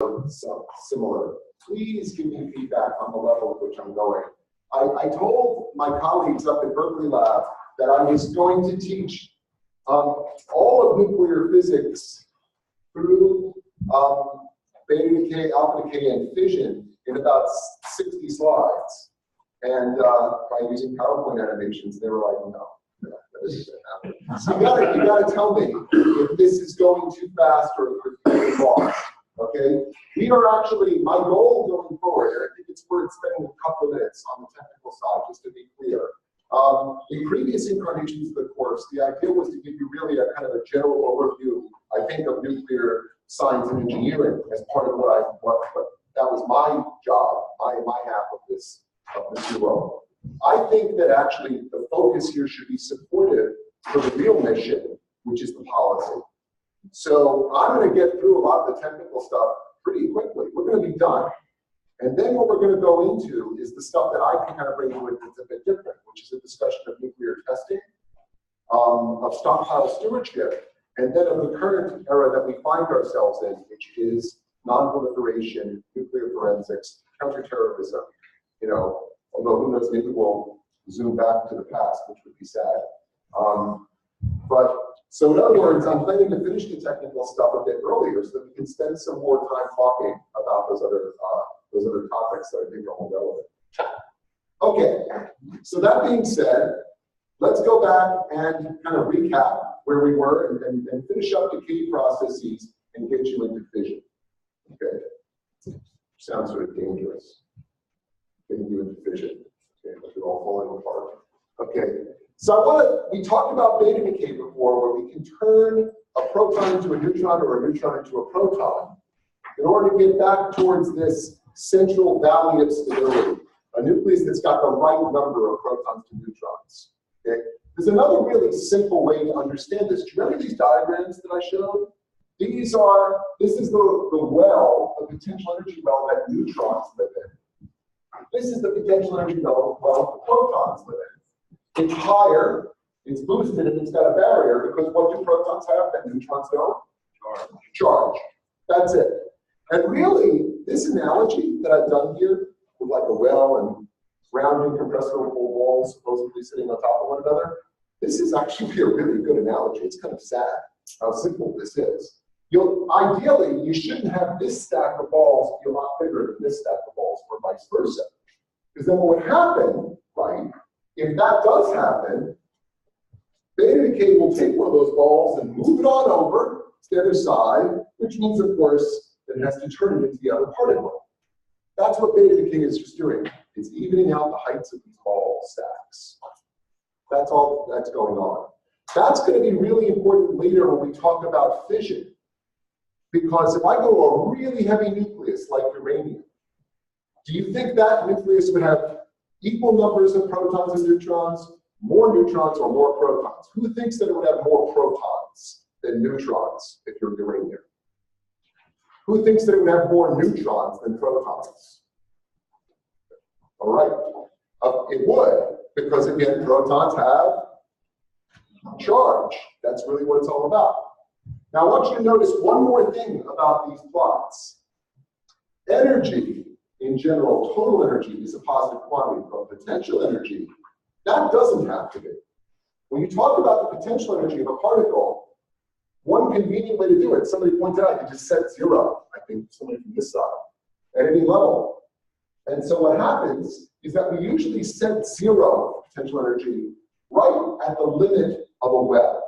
some similar. Please give me feedback on the level at which I'm going. I told my colleagues up at Berkeley Lab that I was going to teach all of nuclear physics through beta-decay, alpha-decay, and fission in about 60 slides. And by using PowerPoint animations, they were like, no, that isn't going to happen. So you gotta tell me if this is going too fast or if you're too long. Okay? We are actually, my goal going forward, and I think it's worth spending a couple of minutes on the technical side, just to be clear. In previous incarnations of the course, the idea was to give you really a kind of a general overview, I think, of nuclear science and engineering as part of what that was my job, my half of this role. I think that actually the focus here should be supportive for the real mission, which is the policy. So I'm going to get through a lot of the technical stuff pretty quickly. We're going to be done. And then what we're going to go into is the stuff that I can kind of bring to it that's a bit different, which is a discussion of nuclear testing, of stockpile stewardship, and then of the current era that we find ourselves in, which is non-proliferation, nuclear forensics, counterterrorism. You know, although who knows, maybe we'll zoom back to the past, which would be sad. So in other words, I'm planning to finish the technical stuff a bit earlier so that we can spend some more time talking about those other topics that I think are more relevant. Okay, so that being said, let's go back and kind of recap where we were and finish up decay processes and get you into fission. Okay, sounds sort of dangerous. Getting you into fission. Okay, but you're all falling apart. Okay. So we talked about beta decay before, where we can turn a proton into a neutron or a neutron into a proton in order to get back towards this central valley of stability, a nucleus that's got the right number of protons to neutrons. Okay? There's another really simple way to understand this. Do you remember these diagrams that I showed? This is the well, the potential energy well that neutrons live in. This is the potential energy well that protons live in. It's higher, it's boosted, and it's got a barrier because what do protons have that neutrons don't? Charge. That's it. And really, this analogy that I've done here with like a well and round incompressible balls supposedly sitting on top of one another, this is actually a really good analogy. It's kind of sad how simple this is. Ideally, you shouldn't have this stack of balls be a lot bigger than this stack of balls, or vice versa. Because then what would happen, right? If that does happen, beta decay will take one of those balls and move it on over to the other side, which means, of course, that it has to turn it into the other particle. That's what beta decay is just doing. It's evening out the heights of these ball stacks. That's all that's going on. That's going to be really important later when we talk about fission. Because if I go a really heavy nucleus like uranium, do you think that nucleus would have equal numbers of protons and neutrons, more neutrons or more protons? Who thinks that it would have more protons than neutrons if you're uranium? Who thinks that it would have more neutrons than protons? All right, it would, because again, protons have charge. That's really what it's all about. Now I want you to notice one more thing about these plots. Energy, in general, total energy is a positive quantity, but potential energy, that doesn't have to be. When you talk about the potential energy of a particle, one convenient way to do it, somebody pointed out, you just set 0, I think somebody from this side, at any level. And so what happens is that we usually set 0 potential energy right at the limit of a well.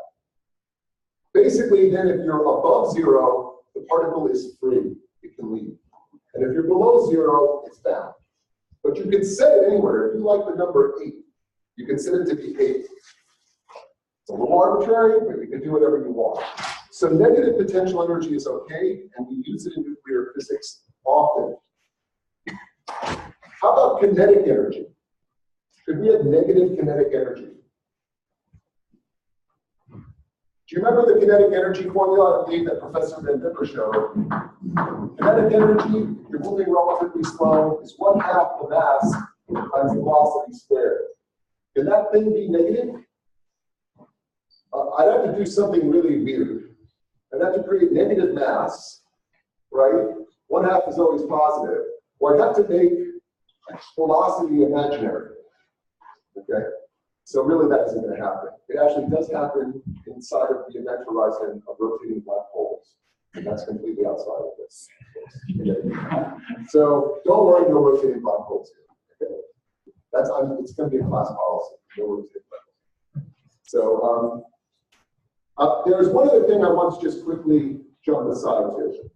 Basically, then if you're above 0, the particle is free, it can leave. And if you're below 0, it's bound. But you can set it anywhere. If you like the number 8, you can set it to be 8. It's a little arbitrary, but you can do whatever you want. So negative potential energy is okay, and we use it in nuclear physics often. How about kinetic energy? Could we have negative kinetic energy? Do you remember the kinetic energy formula, I believe, that Professor Van Dipper showed? Kinetic energy, you're moving relatively slow, is 1/2 the mass times the velocity squared. Can that thing be negative? I'd have to do something really weird. I'd have to create negative mass, right? one half is always positive, or I'd have to make velocity imaginary. Okay? So really that isn't going to happen. It actually does happen inside of the event horizon of rotating black holes. And that's completely outside of this. Okay? So don't worry, no rotating black holes here. Okay? It's going to be a class policy. No rotating black holes. So there's one other thing I want to just quickly jump aside to.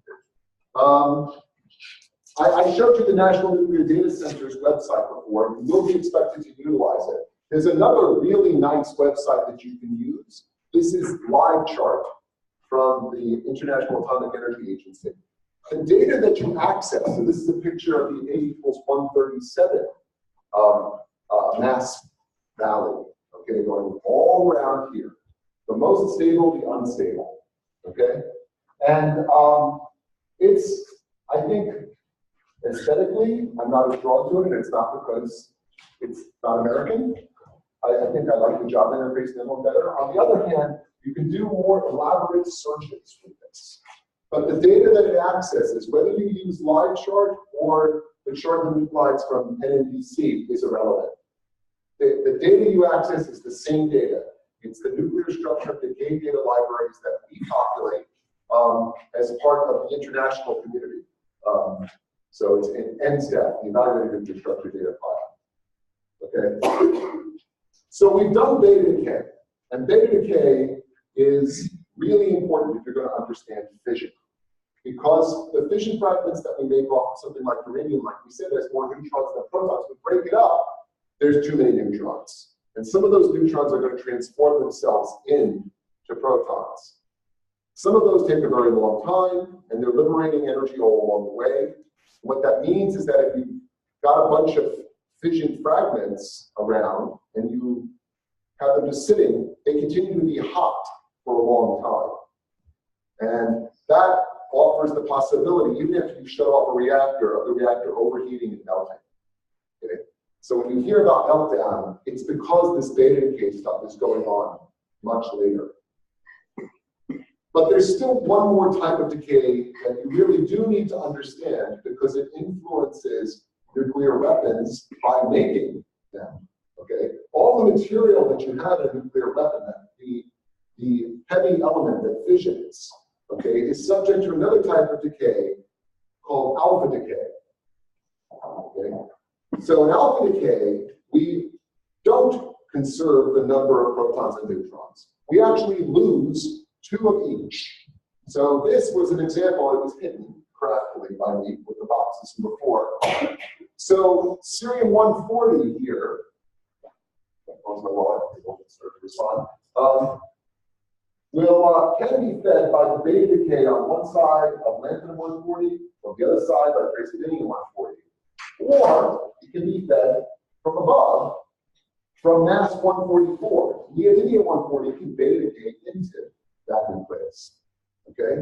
I showed you the National Nuclear Data Center's website before, and you'll be expected to utilize it. There's another really nice website that you can use. This is LiveChart from the International Atomic Energy Agency. The data that you access, so this is a picture of the A=137 mass valley, okay, going all around here. The most stable, the unstable, okay? And it's, I think, aesthetically, I'm not as drawn to it, and it's not because it's not American. I think I like the job interface a little better. On the other hand, you can do more elaborate searches with this. But the data that it accesses, whether you use LiveChart or the chart of the nuclides from NNDC, is irrelevant. The data you access is the same data. It's the nuclear structure decay data libraries that we populate as part of the international community. So it's an NSTAT, the Evaluated Nuclear Structure Data File. Okay. So we've done beta decay, and beta decay is really important if you're going to understand fission, because the fission fragments that we make off of something like uranium, like we said, has more neutrons than protons. We break it up, there's too many neutrons, and some of those neutrons are going to transform themselves into protons. Some of those take a very long time, and they're liberating energy all along the way. What that means is that if you've got a bunch of fission fragments around and you have them just sitting, they continue to be hot for a long time. And that offers the possibility, even if you shut off a reactor, of the reactor overheating and melting. Okay? So when you hear about meltdown, it's because this beta decay stuff is going on much later. But there's still one more type of decay that you really do need to understand, because it influences nuclear weapons by making them. Okay, all the material that you have in a nuclear weapon, the heavy element that fissions, okay, is subject to another type of decay called alpha decay. Okay, so in alpha decay, we don't conserve the number of protons and neutrons. We actually lose 2 of each. So this was an example that was hidden craftily by me with the boxes from before. So cerium-140 here, my wallet, people can start to respond, can be fed by the beta decay on one side of lanthanum-140, on the other side by praseodymium-140. Or it can be fed from above, from mass 144. Neodymium-140 can beta decay into that nucleus. Okay?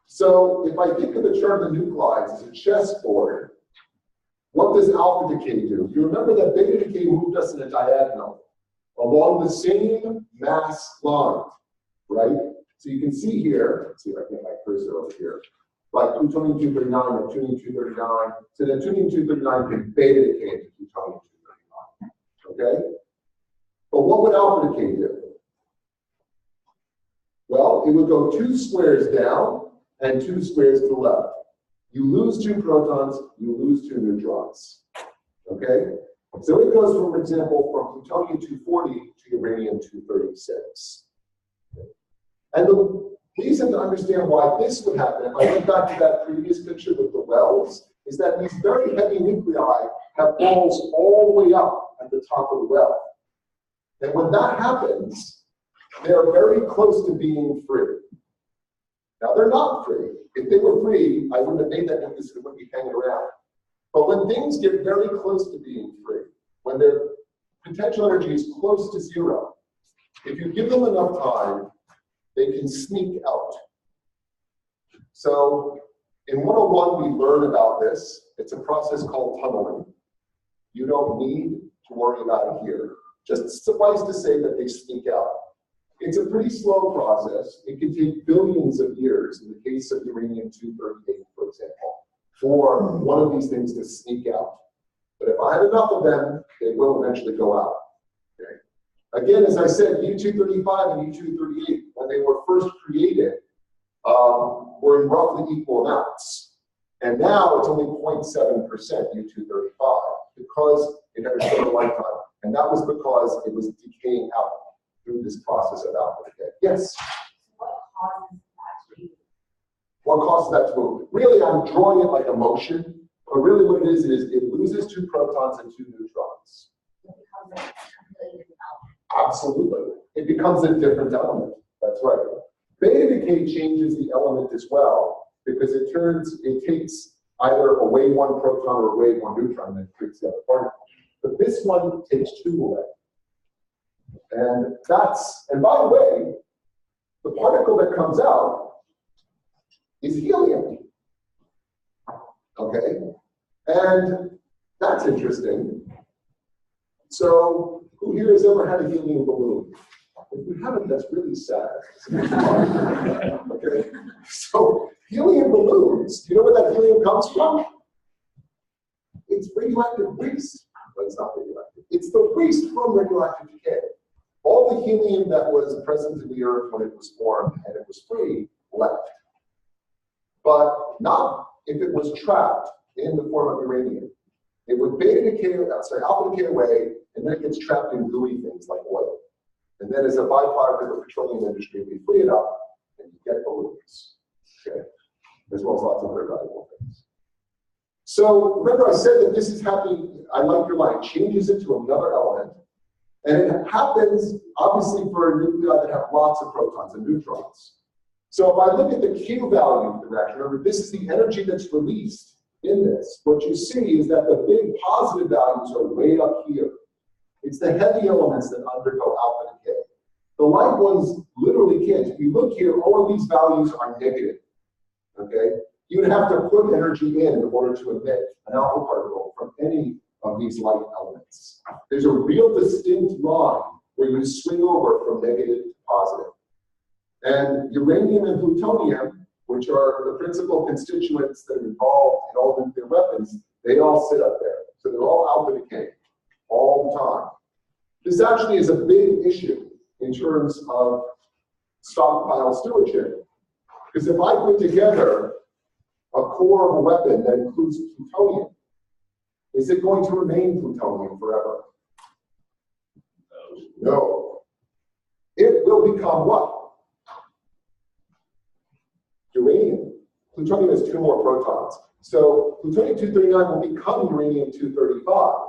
So if I think of the chart of the nuclides as a chessboard, what does alpha decay do? You remember that beta decay moved us in a diagonal along the same mass line, right? So you can see here, let's see if I can get my cursor over here, like plutonium-239 or plutonium-239. So then plutonium-239 can beta decay into plutonium-239, okay? But what would alpha decay do? Well, it would go 2 squares down and 2 squares to the left. You lose 2 protons, you lose 2 neutrons. Okay? So it goes, for example, from plutonium-240 to uranium-236. And the reason to understand why this would happen, if I went back to that previous picture with the wells, is that these very heavy nuclei have walls all the way up at the top of the well. And when that happens, they're very close to being free. Now, they're not free. If they were free, I wouldn't have made that nucleus, it wouldn't be hanging around. But when things get very close to being free, when their potential energy is close to 0, if you give them enough time, they can sneak out. So in 101, we learn about this. It's a process called tunneling. You don't need to worry about it here. Just suffice to say that they sneak out. It's a pretty slow process. It can take billions of years, in the case of uranium-238, for example, for one of these things to sneak out. But if I have enough of them, they will eventually go out. Okay? Again, as I said, U-235 and U-238, when they were first created, were in roughly equal amounts. And now it's only 0.7% U-235 because it had a shorter lifetime. And that was because it was decaying out through this process of alpha-decay. Yes? What causes that to move? What causes that to move? Really, I'm drawing it like a motion, but really what it is it loses 2 protons and 2 neutrons. It becomes a completely different element. Absolutely. It becomes a different element. That's right. Beta decay changes the element as well because it takes either away 1 proton or away 1 neutron and creates the other particle. But this one takes 2 away. And by the way, the particle that comes out is helium. Okay? And that's interesting. So, who here has ever had a helium balloon? If you haven't, that's really sad. Okay? So, helium balloons, do you know where that helium comes from? It's radioactive waste. But it's not radioactive. It's the waste from radioactive decay. All the helium that was present in the Earth when it was formed and it was free left. But not if it was trapped in the form of uranium. It would alpha decay away, and then it gets trapped in gooey things like oil. And then as a byproduct of the petroleum industry, we free it up and you get balloons. Okay? As well as lots of other valuable things. So remember I said that this is happening, I like your line, changes into another element. And it happens, obviously, for nuclei that have lots of protons and neutrons. So if I look at the Q value of the reaction, remember, this is the energy that's released in this. What you see is that the big positive values are way up here. It's the heavy elements that undergo alpha decay. The light ones literally can't. If you look here, all of these values are negative. Okay? You would have to put energy in order to emit an alpha particle from any of these light elements. There's a real distinct line where you swing over from negative to positive. And uranium and plutonium, which are the principal constituents that are involved in all nuclear weapons, they all sit up there. So they're all alpha decay all the time. This actually is a big issue in terms of stockpile stewardship. Because if I put together a core of a weapon that includes plutonium, is it going to remain plutonium forever? No. It will become what? Uranium. Plutonium has 2 more protons. So plutonium-239 will become uranium-235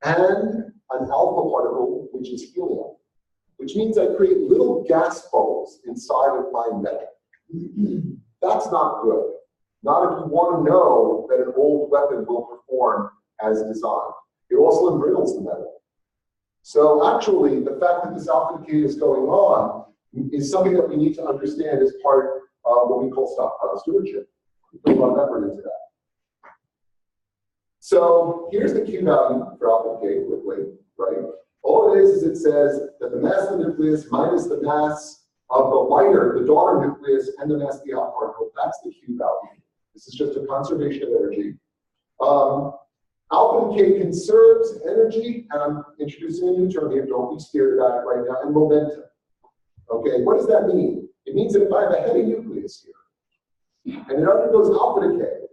and an alpha particle, which is helium, which means I create little gas bubbles inside of my metal. That's not good. Not if you want to know that an old weapon will perform as designed. It also embrittles the metal. So actually, the fact that this alpha decay is going on is something that we need to understand as part of what we call stockpile stewardship. We put a lot of effort into that. So here's the Q value for alpha decay quickly, right? All it is it says that the mass of the nucleus minus the mass of the lighter, the daughter nucleus, and the mass of the alpha particle, that's the Q value. This is just a conservation of energy. Alpha decay conserves energy, and I'm introducing a new term here, don't be scared about it right now, and momentum. Okay, what does that mean? It means that if I have a heavy nucleus here, and it undergoes alpha decay,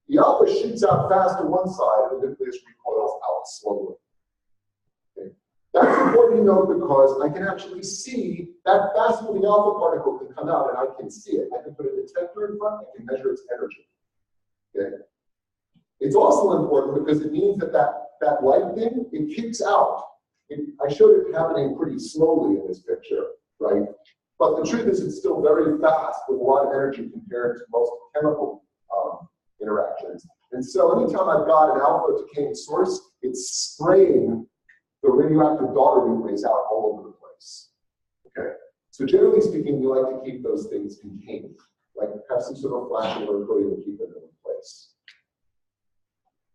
the alpha shoots out fast to one side, and the nucleus recoils out slowly. Okay. That's important to note because I can actually see that fast moving alpha particle can come out, and I can see it. I can put a detector in front, I can measure its energy. Okay. It's also important because it means that that light thing, it kicks out. I showed it happening pretty slowly in this picture, right? But the truth is it's still very fast with a lot of energy compared to most chemical interactions. And so anytime I've got an alpha decaying source, it's spraying the radioactive daughter nucleus out all over the place. Okay? So generally speaking, we like to keep those things contained, like have some sort of flashing or coating to keep them in place.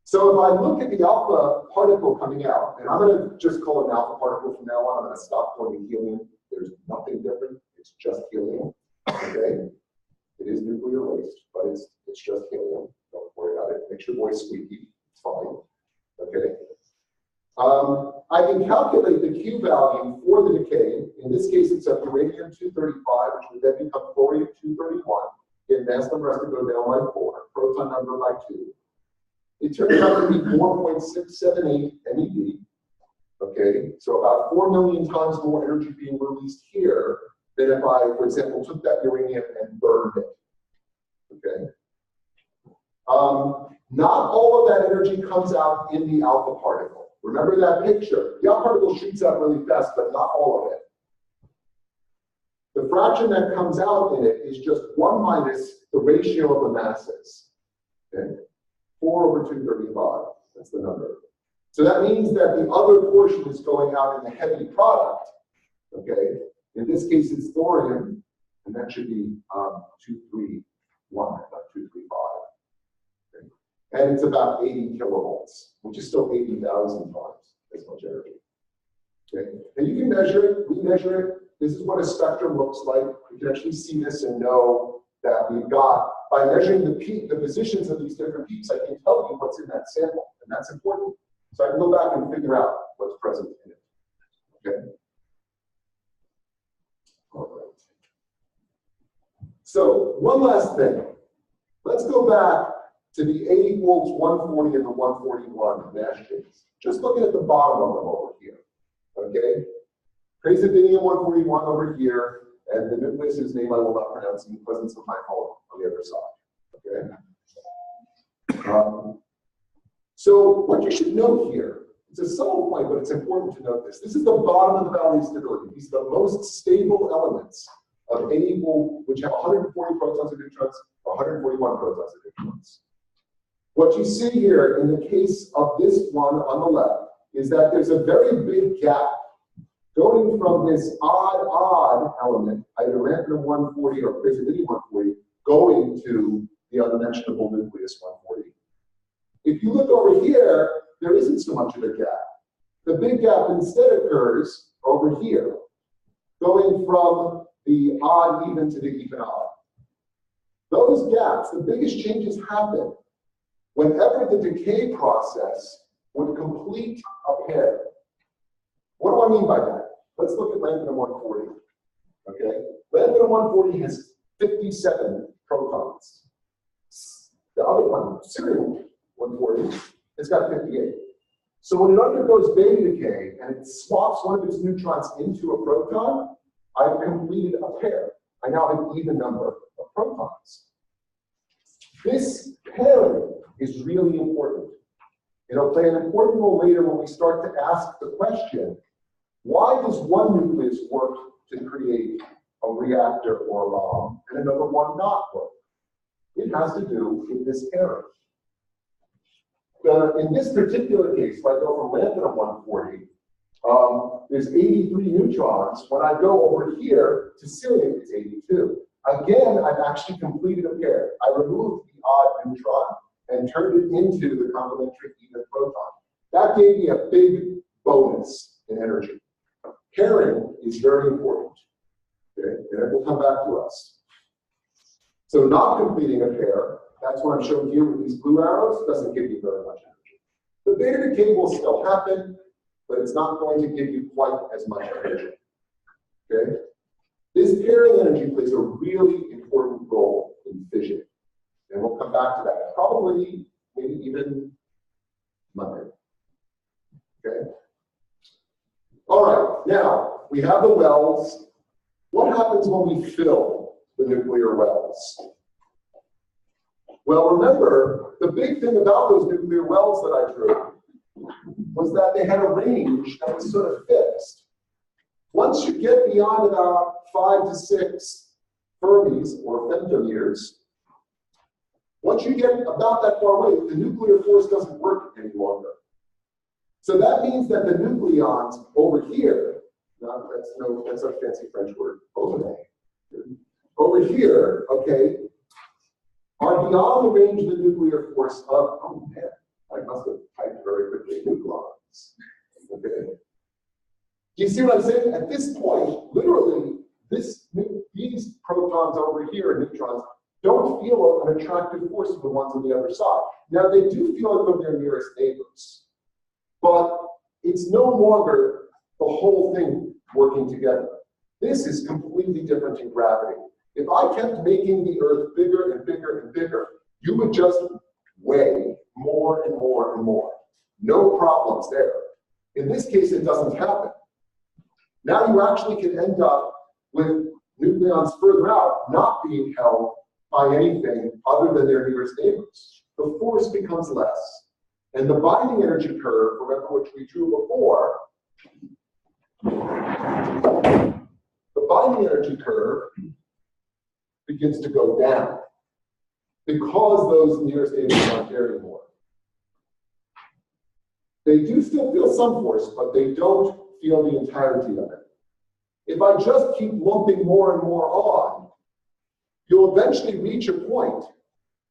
So if I look at the alpha particle coming out, and I'm going to just call it an alpha particle from now on, I'm going to stop calling it helium. There's nothing different. It's just helium. Okay? It is nuclear waste, but it's just helium. Don't worry about it. Makes your voice squeaky. It's fine. Okay? I can calculate the Q value for the decay. In this case, it's a uranium-235, which would then become thorium-231. Again, mass number has to go down by 4, proton number by 2. It turns out to be 4.678 MeV. Okay, so about 4 million times more energy being released here than if I, for example, took that uranium and burned it. Okay. Not all of that energy comes out in the alpha particle. Remember that picture. The alpha particle shoots out really fast, but not all of it. The fraction that comes out in it is just 1 minus the ratio of the masses. Okay? 4 over 235. That's the number. So that means that the other portion is going out in the heavy product. Okay? In this case, it's thorium, and that should be 231, not 235. Okay? And it's about 80 kilovolts, which is still 80,000 times as much energy. Okay? And you can measure it. We measure it. This is what a spectrum looks like. We can actually see this and know that we've got, by measuring the peak, the positions of these different peaks, I can tell you what's in that sample, and that's important. So I can go back and figure out what's present in it. Okay? All right. So one last thing. Let's go back to the 80 volts, 140, and the 141 Nash chains. Just looking at the bottom of them over here. Okay? Praseodymium 141 over here, and the nucleus whose name I will not pronounce in the presence of my home on the other side. Okay? So what you should know here, it's a subtle point, but it's important to note this. This is the bottom of the valley of stability. These are the most stable elements of any volt, which have 140 protons of neutrons or 141 protons of neutrons. What you see here in the case of this one on the left is that there's a very big gap going from this odd element, either lanthanum 140 or praseodymium 140, going to the unmentionable nucleus 140. If you look over here, there isn't so much of a gap. The big gap instead occurs over here, going from the odd even to the even odd. Those gaps, the biggest changes happen whenever the decay process would complete a pair. What do I mean by that? Let's look at lanthanum 140. Okay? Lanthanum 140 has 57 protons. The other one, cerium 140, it's got 58. So when it undergoes beta decay and it swaps one of its neutrons into a proton, I've completed a pair. I now have an even number of protons. This pairing is really important. It'll play an important role later when we start to ask the question, why does one nucleus work to create a reactor or a bomb and another one not work? It has to do with this pairing. In this particular case, if I go from lanthanum 140, there's 83 neutrons. When I go over here to cerium, it's 82. Again, I've actually completed a pair. I removed the odd neutron and turned it into the complementary even proton. That gave me a big bonus in energy. Pairing is very important. Okay? And it will come back to us. So not completing a pair, that's what I'm showing here with these blue arrows, doesn't give you very much energy. The beta decay will still happen, but it's not going to give you quite as much energy. Okay? This pairing energy plays a really important role in fission. And we'll come back to that, probably, maybe even Monday. Okay? All right, now, we have the wells. What happens when we fill the nuclear wells? Well, remember, the big thing about those nuclear wells that I drew was that they had a range that was sort of fixed. Once you get beyond about 5 to 6 Fermis or femtometers, once you get about that far away, the nuclear force doesn't work any longer. So that means that the nucleons over here, that's a fancy French word, over here, okay, are beyond the range of the nuclear force of, oh man, I must have typed very quickly, nucleons. Okay. Do you see what I'm saying? At this point, literally, these protons over here and neutrons don't feel an attractive force to the ones on the other side. Now, they do feel it from their nearest neighbors, but it's no longer the whole thing working together. This is completely different in gravity. If I kept making the Earth bigger and bigger and bigger, you would just weigh more and more and more. No problems there. In this case, it doesn't happen. Now you actually can end up with nucleons further out not being held by anything other than their nearest neighbors. The force becomes less. And the binding energy curve, remember which we drew before, the binding energy curve begins to go down because those nearest neighbors aren't there anymore. They do still feel some force, but they don't feel the entirety of it. If I just keep lumping more and more on, you'll eventually reach a point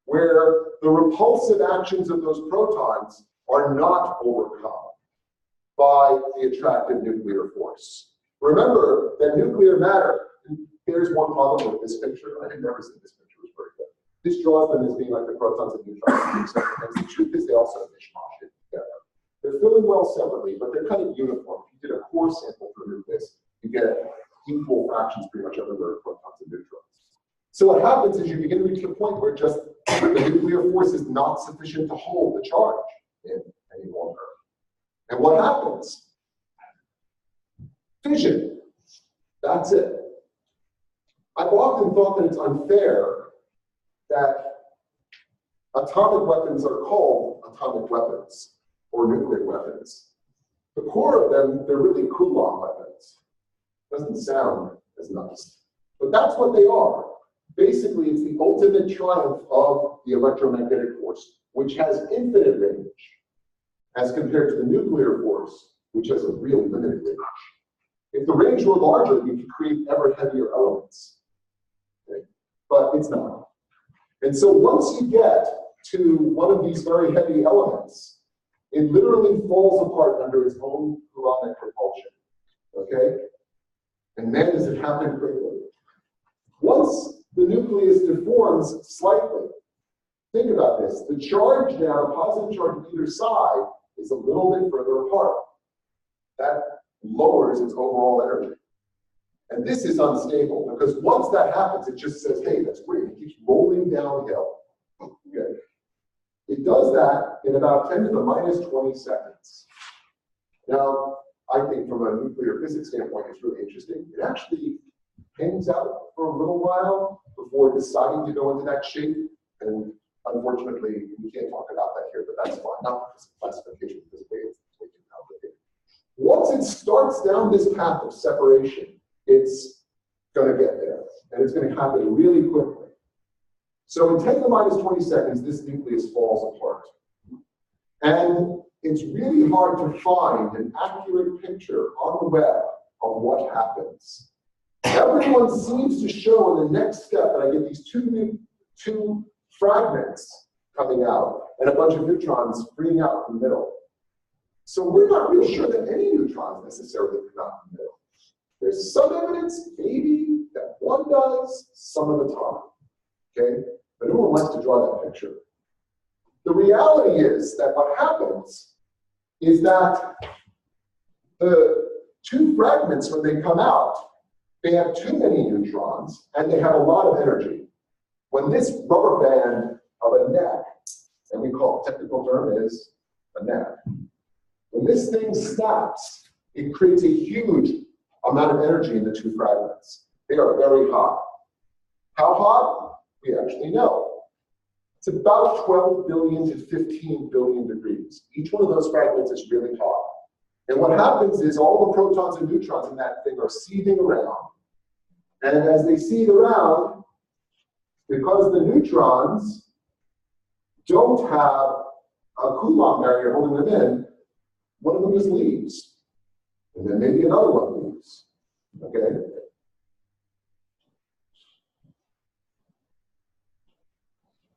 where the repulsive actions of those protons are not overcome by the attractive nuclear force. Remember that nuclear matter, here's one problem with this picture. I had never seen this picture, it was very good. This draws them as being like the protons and neutrons. The truth is they also mishmash it together. They're filling well separately, but they're kind of uniform. If you did a core sample for nucleus, you get equal fractions pretty much everywhere of protons and neutrons. So what happens is you begin to reach the point where just the nuclear force is not sufficient to hold the charge in any longer. And what happens? Fission. That's it. I've often thought that it's unfair that atomic weapons are called atomic weapons or nuclear weapons. The core of them, they're really Coulomb weapons. Doesn't sound as nice, but that's what they are. Basically, it's the ultimate triumph of the electromagnetic force, which has infinite range, as compared to the nuclear force, which has a really limited range. If the range were larger, you could create ever heavier elements. Okay? But it's not. And so once you get to one of these very heavy elements, it literally falls apart under its own Coulombic propulsion. Okay? And man, does it happen quickly. Once the nucleus deforms slightly, think about this. The charge now, the positive charge on either side, is a little bit further apart. That lowers its overall energy. And this is unstable, because once that happens, it just says, hey, that's great. It keeps rolling downhill. Okay. It does that in about 10 to the minus 20 seconds. Now, I think from a nuclear physics standpoint, it's really interesting. It actually hangs out for a little while before deciding to go into that shape. And unfortunately, we can't talk about that here, but that's fine. Not because of classification, because of it's way too complicated. Once it starts down this path of separation, it's going to get there. And it's going to happen really quickly. So in 10 to the minus 20 seconds, this nucleus falls apart. And it's really hard to find an accurate picture on the web of what happens. Everyone seems to show in the next step that I get these two fragments coming out and a bunch of neutrons freeing out in the middle. So we're not real sure that any neutrons necessarily come out in the middle. There's some evidence, maybe, that one does some of the time. Okay? But no one likes to draw that picture. The reality is that what happens is that the two fragments, when they come out, they have too many neutrons and they have a lot of energy. When this rubber band of a neck, and we call it, technical term is a neck, when this thing snaps, it creates a huge amount of energy in the two fragments. They are very hot. How hot? We actually know. It's about 12 billion to 15 billion degrees. Each one of those fragments is really hot. And what happens is all the protons and neutrons in that thing are seething around. And as they seethe around, because the neutrons don't have a Coulomb barrier holding them in, one of them just leaves. And then maybe another one leaves. Okay?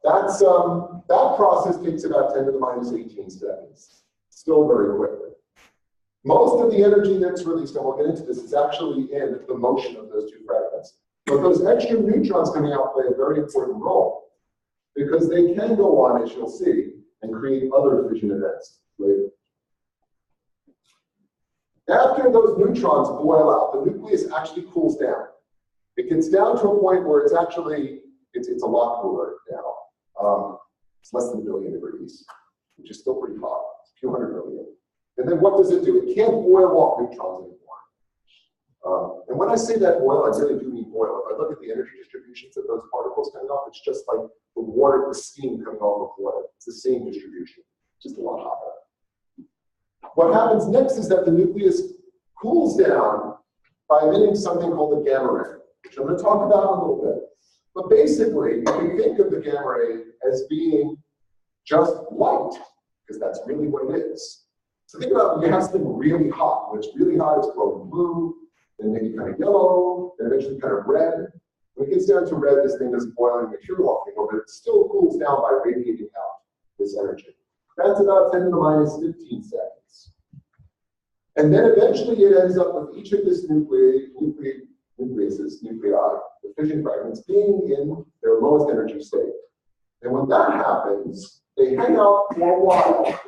That's, that process takes about 10 to the minus 18 seconds. Still very quickly. Most of the energy that's released, and we'll get into this, is actually in the motion of those two fragments. But those extra neutrons coming out play a very important role because they can go on, as you'll see, and create other fission events later. After those neutrons boil out, the nucleus actually cools down. It gets down to a point where it's actually, it's a lot cooler now. It's less than 1 billion degrees, which is still pretty hot, it's a few hundred million. And then what does it do? It can't boil off neutrons anymore. And when I say that boil, I really do mean boil. If I look at the energy distributions of those particles coming off, it's just like the water, the steam coming off of water. It's the same distribution, just a lot hotter. What happens next is that the nucleus cools down by emitting something called the gamma ray, which I'm going to talk about in a little bit. But basically, you can think of the gamma ray as being just light, because that's really what it is. So think about when you have something really hot. When it's really hot, it's glowing blue, then maybe kind of yellow, then eventually kind of red. When it gets down to red, this thing doesn't boil any material off anymore, but it still cools down by radiating out this energy. That's about 10 to the minus 15 seconds. And then eventually it ends up with each of these nuclei, the fission fragments, being in their lowest energy state. And when that happens, they hang out for a while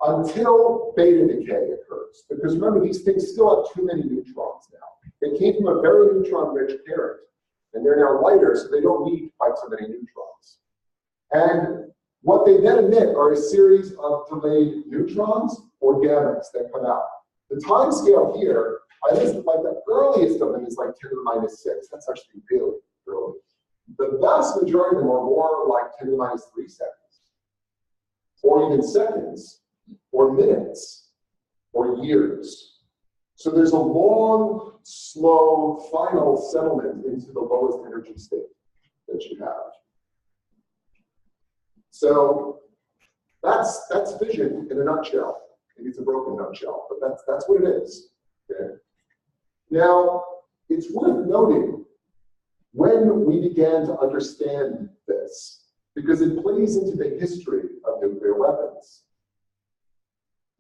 until beta decay occurs. Because remember, these things still have too many neutrons now. They came from a very neutron-rich parent, and they're now lighter, so they don't need quite so many neutrons. And what they then emit are a series of delayed neutrons or gametes that come out. The time scale here, I listed like the earliest of them is like 10 to the minus 6. That's actually really early. The vast majority of them are more like 10 to the minus 3 seconds, or even seconds, or minutes, or years. So there's a long, slow, final settlement into the lowest energy state that you have. So that's fission in a nutshell. Maybe it's a broken nutshell, but that's what it is. Okay? Now, it's worth noting when we began to understand this, because it plays into the history of nuclear weapons.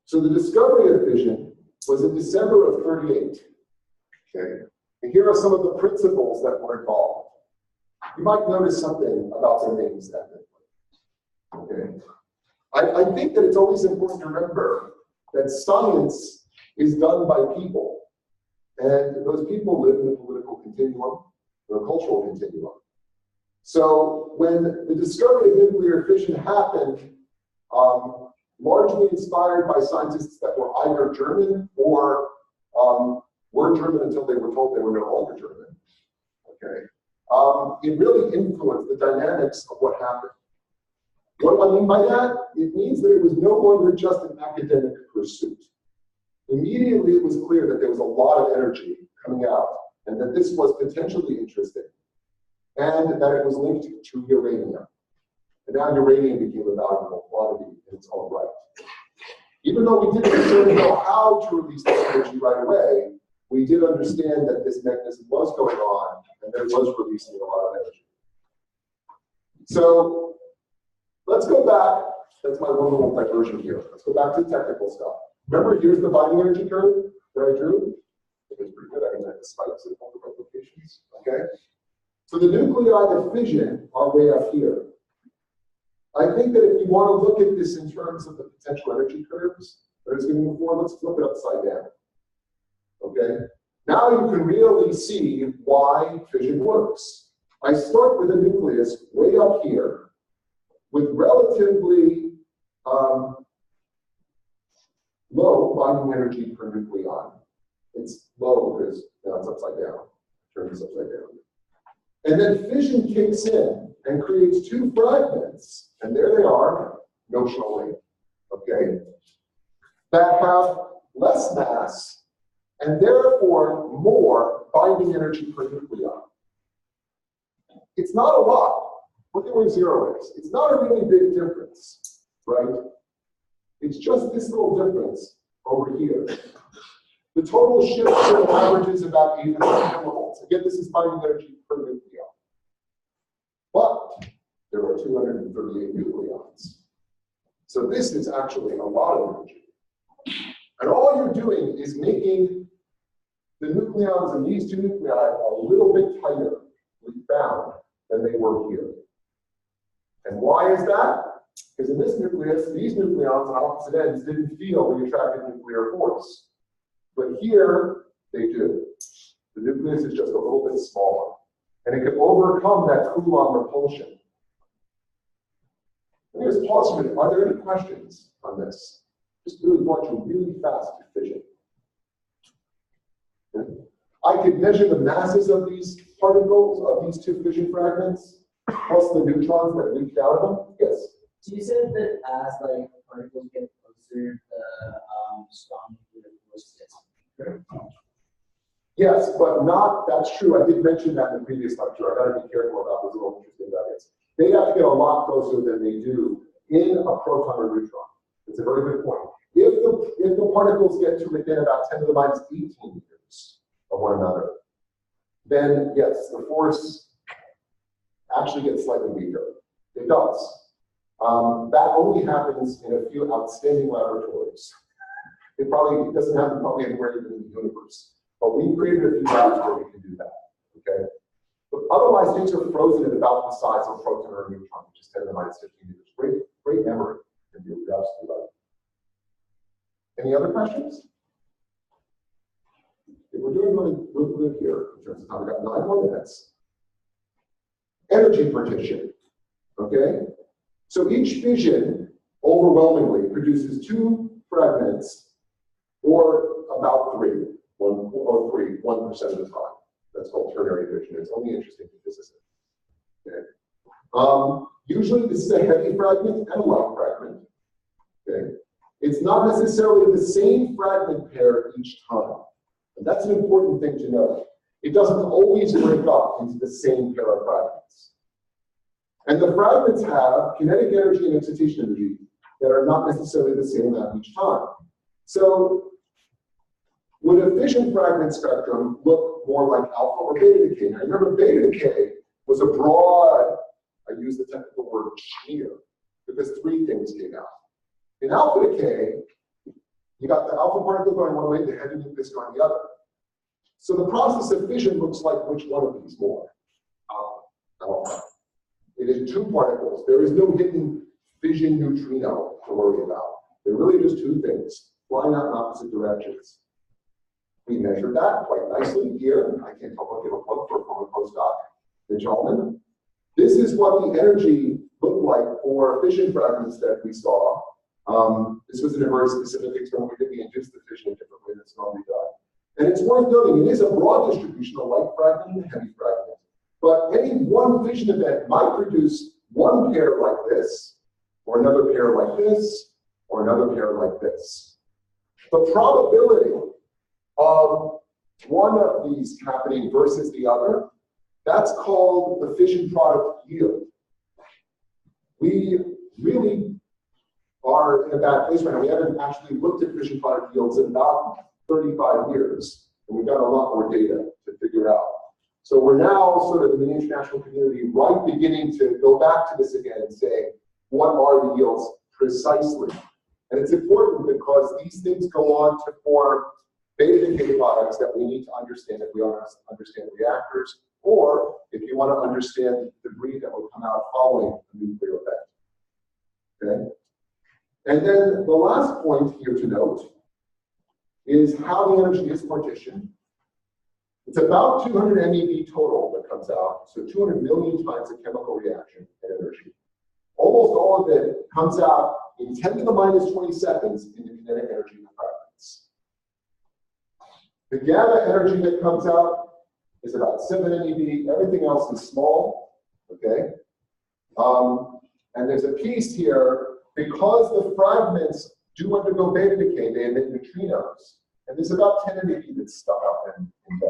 So the discovery of fission was in December of '38. Okay? And here are some of the principles that were involved. You might notice something about their names ethnically. Okay? I think that it's always important to remember that science is done by people. And those people live in a political continuum or a cultural continuum. So when the discovery of nuclear fission happened, largely inspired by scientists that were either German or were German until they were told they were no longer German. Okay, it really influenced the dynamics of what happened. What do I mean by that? It means that it was no longer just an academic pursuit. Immediately, it was clear that there was a lot of energy coming out, and that this was potentially interesting, and that it was linked to uranium. And now uranium became a valuable commodity in its own right. Even though we didn't necessarily know how to release this energy right away, we did understand that this mechanism was going on, and that it was releasing a lot of energy. So let's go back. That's my one little diversion here. Let's go back to the technical stuff. Remember, here's the binding energy curve that I drew. It's pretty good. I can have the spikes and all the replications. Okay. So the nuclei of fission are way up here. I think that if you want to look at this in terms of the potential energy curves that I was giving before, let's flip it upside down. Okay. Now you can really see why fission works. I start with a nucleus way up here with relatively low binding energy per nucleon. It's low because now it's upside down. Turn this upside down. And then fission kicks in and creates two fragments, and there they are, notionally, okay, that have less mass and therefore more binding energy per nucleon. It's not a lot. Look at where 0 is. It's not a really big difference, right? It's just this little difference over here. The total shift average is about 800 millivolts. Again, this is binding energy per nucleon. But there are 238 nucleons. So this is actually a lot of energy. And all you're doing is making the nucleons in these two nuclei a little bit tighter, we found, than they were here. And why is that? Because in this nucleus, these nucleons on opposite ends didn't feel the attractive nuclear force. But here, they do. The nucleus is just a little bit smaller. And it can overcome that Coulomb repulsion. Let me just pause for a minute. Are there any questions on this? Just really going through really fast to fission. I could measure the masses of these particles, of these two fission fragments, plus the neutrons that leaked out of them. Yes? So you said that as like particles get closer, the strong nuclear force gets weaker. Yes, but not, that's true. I did mention that in the previous lecture. I gotta be careful about those little interesting nuggets. They have to get a lot closer than they do in a proton or neutron. It's a very good point. If the particles get to within about 10 to the minus 18 meters of one another, then yes, the force actually gets slightly weaker. It does. That only happens in a few outstanding laboratories. It doesn't happen probably anywhere in the universe. But we created a few labs where we can do that. Okay? But otherwise, things are frozen at about the size of a proton or a neutron, which is 10 to the minus 15 meters. Great memory. You're absolutely right. Any other questions? Okay, we're doing really good here in terms of time. We've got 9 more minutes. Energy partition. Okay? So each fission overwhelmingly produces 2 fragments, or about 3, 1% of the time. That's called ternary addition. It's only interesting to physicists. Okay? Usually this is a heavy fragment and a light fragment. Okay? It's not necessarily the same fragment pair each time. And that's an important thing to know. It doesn't always break up into the same pair of fragments. And the fragments have kinetic energy and excitation energy that are not necessarily the same amount each time. So would a fission fragment spectrum look more like alpha or beta decay? Now remember, beta decay was a broad, I use the technical word shear, because 3 things came out. In alpha decay, you got the alpha particle going one way, the heavy nucleus going the other. So the process of fission looks like which one of these more? Alpha. It is 2 particles. There is no hidden fission neutrino to worry about. They're really just 2 things, flying out in opposite directions. We measured that quite nicely here. I can't help but give a plug for a former postdoc, the gentleman. This is what the energy looked like for fission fragments that we saw. This was in a very specific experiment where we induced the fission in a different way that's normally done. And it's worth noting, it is a broad distribution, a light fragment and a heavy fragment. But any one fission event might produce one pair like this, or another pair like this, or another pair like this. The probability of one of these happening versus the other, that's called the fission product yield. We really are in a bad place right now. We haven't actually looked at fission product yields in about 35 years, and we've got a lot more data to figure out. So we're now sort of in the international community right beginning to go back to this again and say, what are the yields precisely? And it's important because these things go on to form beta decay products that we need to understand if we want to understand reactors, or if you want to understand the debris that will come out following a nuclear event. Okay? And then the last point here to note is how the energy is partitioned. It's about 200 MeV total that comes out, so 200 million times a chemical reaction and energy. Almost all of it comes out in 10 to the minus 20 seconds in the kinetic energy of fragments. The gamma energy that comes out is about 7 MeV. Everything else is small, okay? And there's a piece here, because the fragments do undergo beta decay, they emit neutrinos. And there's about 10 MeV that's stuck up in there.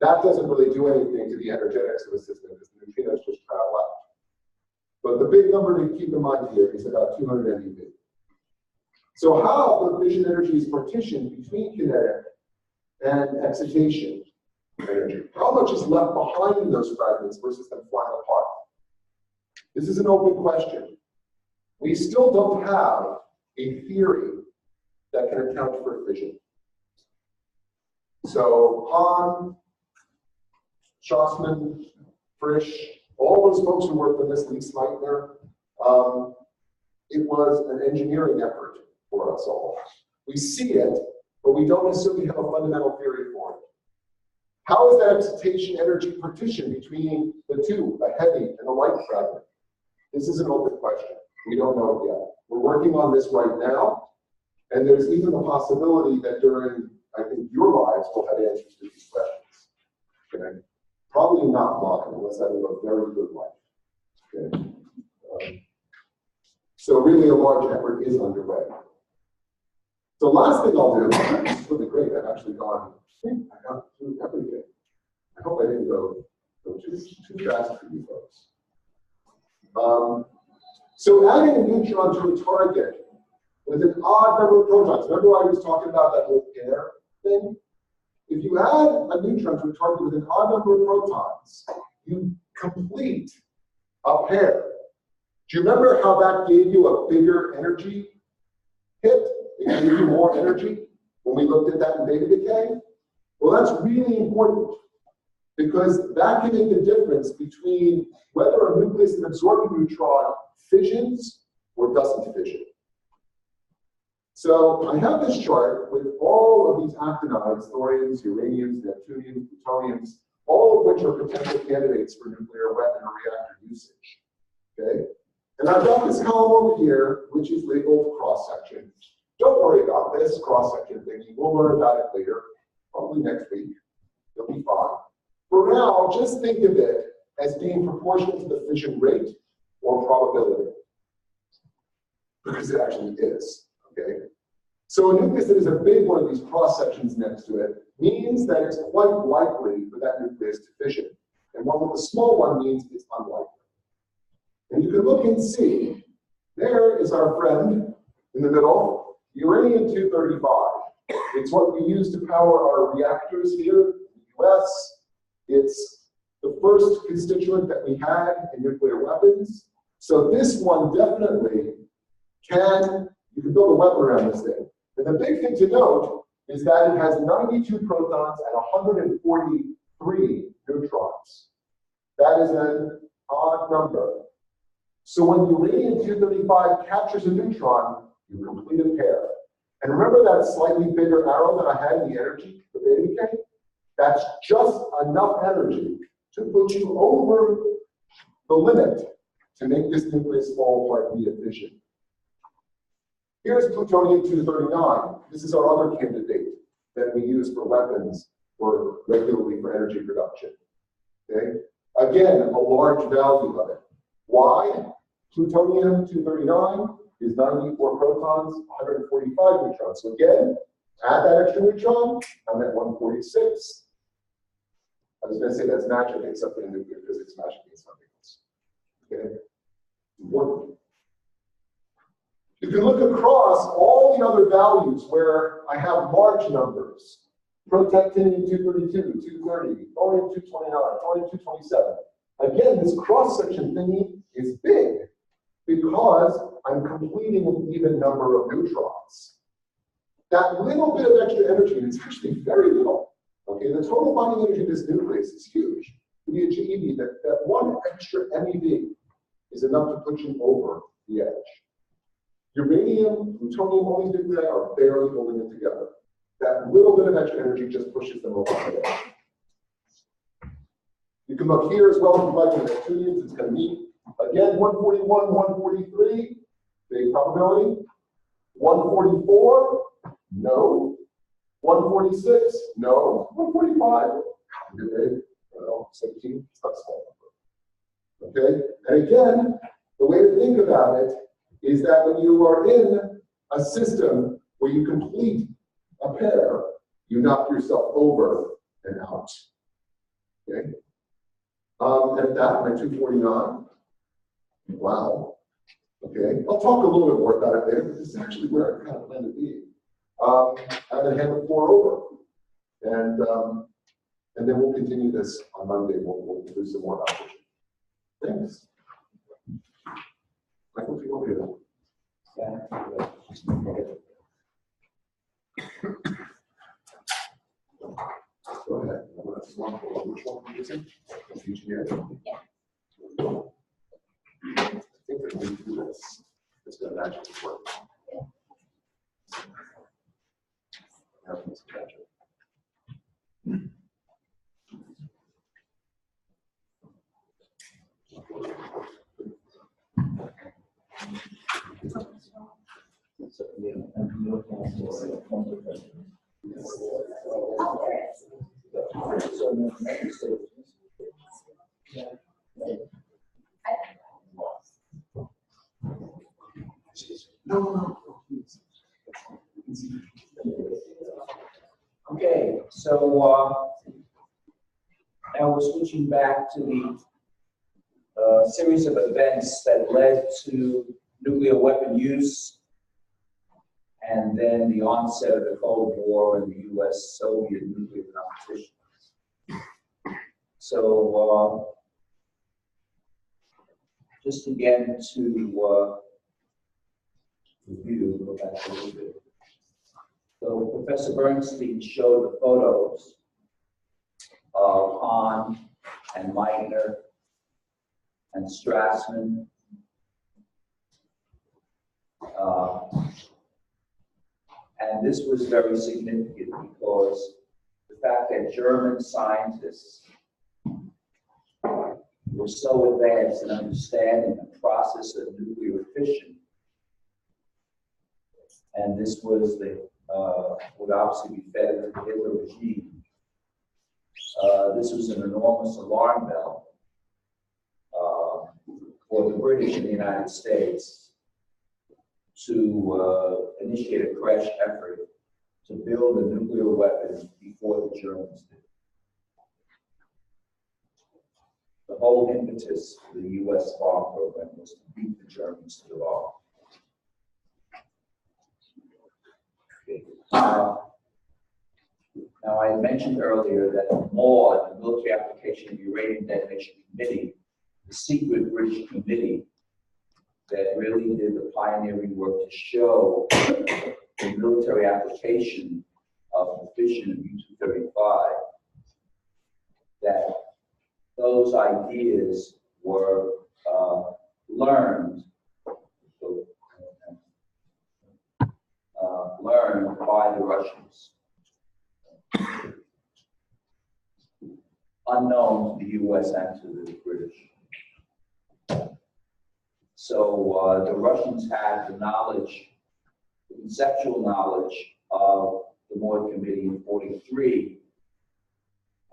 That doesn't really do anything to the energetics of the system because the neutrinos just travel out. But the big number to keep in mind here is about 200 MeV. So how the fission energy is partitioned between kinetic and excitation energy? How much is left behind in those fragments versus them flying apart? This is an open question. We still don't have a theory that can account for fission. So Hahn, Schossman, Frisch, all those folks who worked on this, Lee Smeitner, it was an engineering effort for us all. We see it, but we don't necessarily have a fundamental theory for it. How is that excitation energy partition between the two, the heavy and the light fragment? This is an open question. We don't know it yet. We're working on this right now, and there's even the possibility that during, I think, your lives, we'll have answers to these questions. Okay? Probably not mine, unless I live a very good life. Okay? So really a large effort is underway. So last thing I'll do, this is really great, I've actually gone, I think I got through everything. I hope I didn't go too fast for you folks. So adding a neutron to a target with an odd number of protons, remember I was talking about that whole pair thing? If you add a neutron to a target with an odd number of protons, you complete a pair. Do you remember how that gave you a bigger energy hit? It gave you more energy when we looked at that in beta decay? Well, that's really important because that can make the difference between whether a nucleus that absorbs a neutron fissions or doesn't fission. So I have this chart with all of these actinides, thoriums, uraniums, neptuniums, plutoniums, all of which are potential candidates for nuclear weapon or reactor usage. Okay? And I've got this column over here, which is labeled cross-section. Don't worry about this cross-section thingy. We'll learn about it later, probably next week. It'll be fine. For now, just think of it as being proportional to the fission rate or probability, because it actually is. Okay? So a nucleus that is a big one of these cross-sections next to it means that it's quite likely for that nucleus to fission. And one with a small one means it's unlikely. And you can look and see, there is our friend in the middle, uranium-235. It's what we use to power our reactors here in the US. It's the first constituent that we had in nuclear weapons. So this one definitely you can build a weapon around this thing. And the big thing to note is that it has 92 protons and 143 neutrons. That is an odd number. So when uranium-235 captures a neutron, you complete a pair. And remember that slightly bigger arrow that I had in the energy, the beta decay? That's just enough energy to put you over the limit to make this nucleus fall apart via fission. Here's plutonium-239. This is our other candidate that we use for weapons or regularly for energy production. Okay? Again, a large value of it. Why? Plutonium-239 is 94 protons, 145 neutrons. So again, add that extra neutron, I'm at 146. I was going to say that's magic, except in nuclear physics, magic means something else. Okay? Important. You can look across all the other values where I have large numbers. Protactinium-232, 230, thorium-229, thorium-227. Again, this cross-section thingy is big because I'm completing an even number of neutrons. That little bit of extra energy, and it's actually very little. Okay, the total binding energy of this nucleus is huge. To be a GeV, that one extra MeV is enough to put you over the edge. Uranium, plutonium, all these nuclei are barely holding it together. That little bit of extra energy just pushes them over the edge. You can look here as well if you like the neptuniums, it's going to meet. Again, 141, 143, big probability. 144, no. 146, no. 145, kind of big. Well, 17, it's not a small number. Okay? And again, the way to think about it is that when you are in a system where you complete a pair, you knock yourself over and out. Okay? And at that, my 249. Wow. Okay. I'll talk a little bit more about it later, but this is actually where I kind of plan to be. I'm going to hand the floor over. And then we'll continue this on Monday. We'll do some more about it. Thanks. Michael, if you want to do that. Yeah. Fusion? Fusion, Yeah. I think that we do this. It's gonna magically work. Happens magic. So, yeah, and no council, council president. Oh, there it is. So, no, next stage. Yeah. No. Okay, so now we're switching back to the series of events that led to nuclear weapon use and then the onset of the Cold War and the US-Soviet nuclear competition. So just again to review, go back a little bit. So Professor Bernstein showed the photos of Hahn and Meitner and Strassman. And this was very significant because the fact that German scientists were so advanced in understanding the process of nuclear fission, and this was the would obviously be fed into the Hitler regime. This was an enormous alarm bell for the British in the United States to initiate a crash effort to build a nuclear weapon before the Germans did. The whole impetus for the US bomb program was to beat the Germans to the bomb. Now, I mentioned earlier that MAUD, the Military Application of Uranium Detonation Committee, the secret British committee that really did the pioneering work to show the military application of the fission of U-235, that those ideas were learned by the Russians, unknown to the US and to the British. So the Russians had the knowledge, the conceptual knowledge of the MAUD Committee in '43,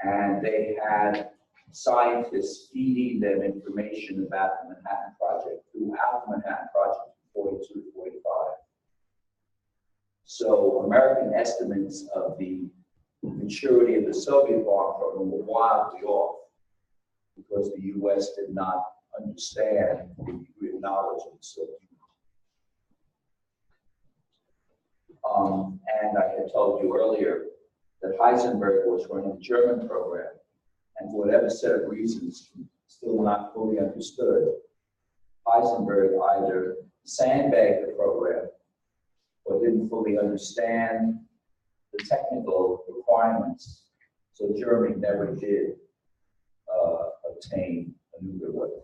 and they had scientists feeding them information about the Manhattan Project throughout the Manhattan Project from '42 to '45. So American estimates of the maturity of the Soviet bomb program were wildly off because the US did not understand the degree of knowledge of the Soviet Union. And I had told you earlier that Heisenberg was running the German program, and for whatever set of reasons still not fully understood, Heisenberg either sandbagged the program or didn't fully understand the technical requirements. So Germany never did obtain a nuclear weapon.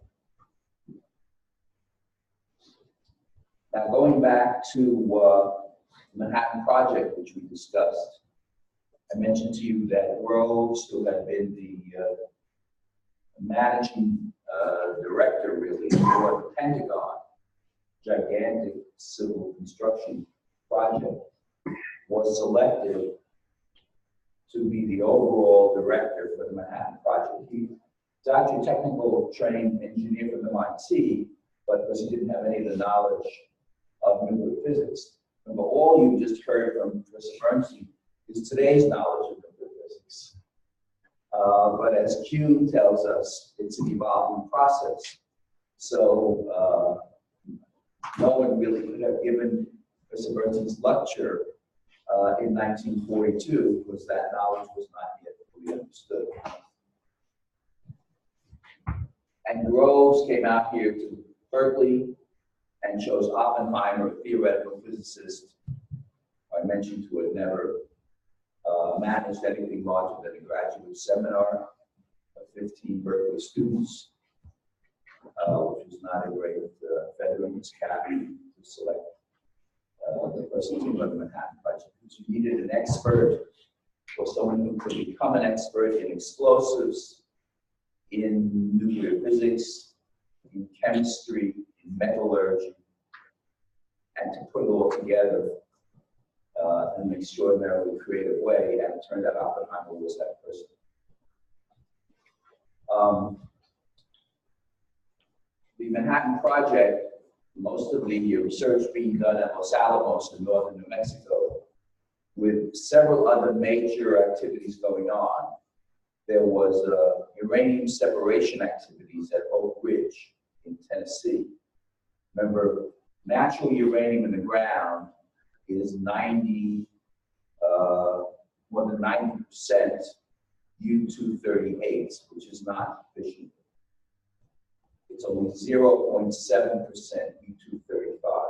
Now, going back to the Manhattan Project, which we discussed, I mentioned to you that Groves, who had been the managing director, really, for the Pentagon, gigantic civil construction project, was selected to be the overall director for the Manhattan Project. He's actually a technical trained engineer from MIT, but because he didn't have any of the knowledge of nuclear physics. Remember, all you just heard from Professor Bernstein is today's knowledge of nuclear physics. But as Q tells us, it's an evolving process. So no one really could have given Professor Bernstein's lecture in 1942 because that knowledge was not yet fully understood. And Groves came out here to Berkeley and chose Oppenheimer, a theoretical physicist I mentioned, who had never managed anything larger than a graduate seminar, a 15 Berkeley students, which was not a great veterans cap to select the person to run the Manhattan Project. You needed an expert or someone who could become an expert in explosives, in nuclear physics, in chemistry, in metallurgy, and to put it all together in an extraordinarily creative way, and it turned out Oppenheimer was that person. The Manhattan Project, most of the research being done at Los Alamos in northern New Mexico, with several other major activities going on. There was uranium separation activities at Oak Ridge in Tennessee. Remember, natural uranium in the ground is more than 90% U-238, which is not fission. It's only 0.7% U-235.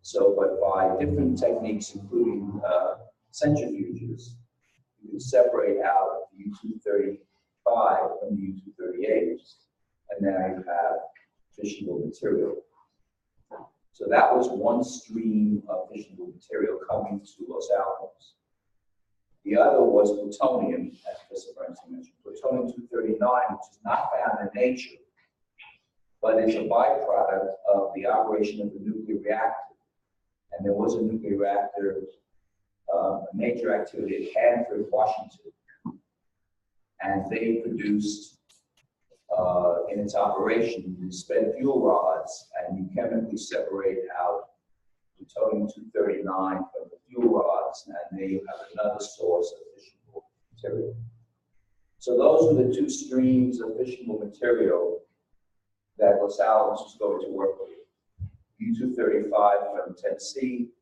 So, but by different techniques, including centrifuges, you can separate out the U-235 from the U-238, and now you have fissionable material. So that was one stream of fissionable material coming to Los Alamos. The other was plutonium, as Professor Bernstein mentioned, plutonium-239, which is not found in nature, but is a byproduct of the operation of the nuclear reactor. And there was a nuclear reactor, a major activity at Hanford, Washington. And they produced, in its operation, the spent fuel rods, and you chemically separate out plutonium-239 from the fuel rods, and they have another source of fissionable material. So those are the two streams of fissionable material that Los Alamos was going to work with. U-235 from Tennessee,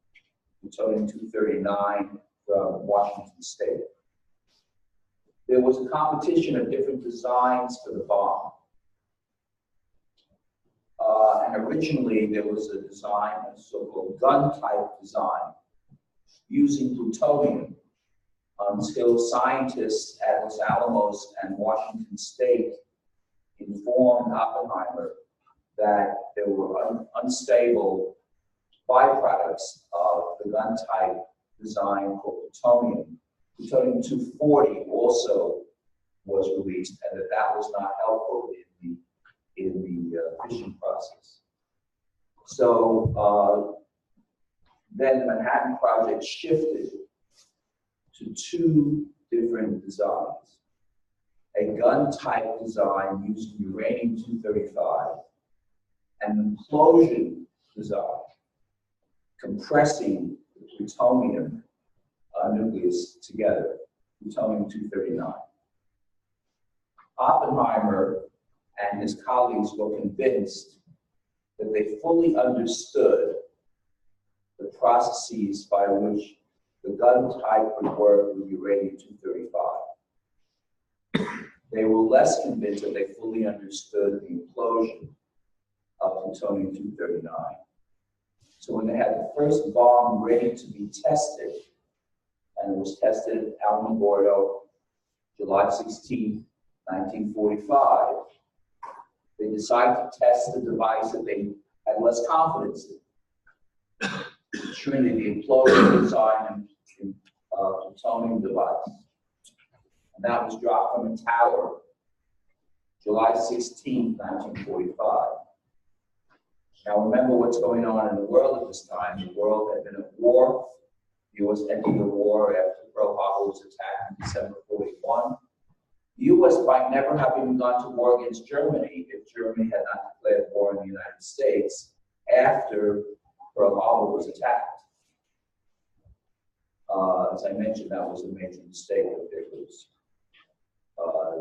plutonium-239 from Washington State. There was a competition of different designs for the bomb. And originally there was a design, a so-called gun-type design, using plutonium, until scientists at Los Alamos and Washington State informed Oppenheimer that there were unstable byproducts of the gun-type design for plutonium. Plutonium-240 also was released, and that was not helpful in the fission process. So then the Manhattan Project shifted to two different designs. A gun-type design using uranium-235, and an implosion design, compressing the plutonium nucleus together, plutonium-239. Oppenheimer and his colleagues were convinced that they fully understood the processes by which the gun type would work with uranium-235. They were less convinced that they fully understood the implosion of plutonium-239. So when they had the first bomb ready to be tested, and it was tested at Alamogordo, July 16, 1945, they decided to test the device that they had less confidence in. The Trinity implosion design and plutonium device. And that was dropped from a tower, July 16, 1945. Now remember what's going on in the world at this time. The world had been at war. The U.S. ended the war after Pearl Harbor was attacked in December 41. The U.S. might never have even gone to war against Germany if Germany had not declared war on the United States after Pearl Harbor was attacked. As I mentioned, that was a major mistake of theirs.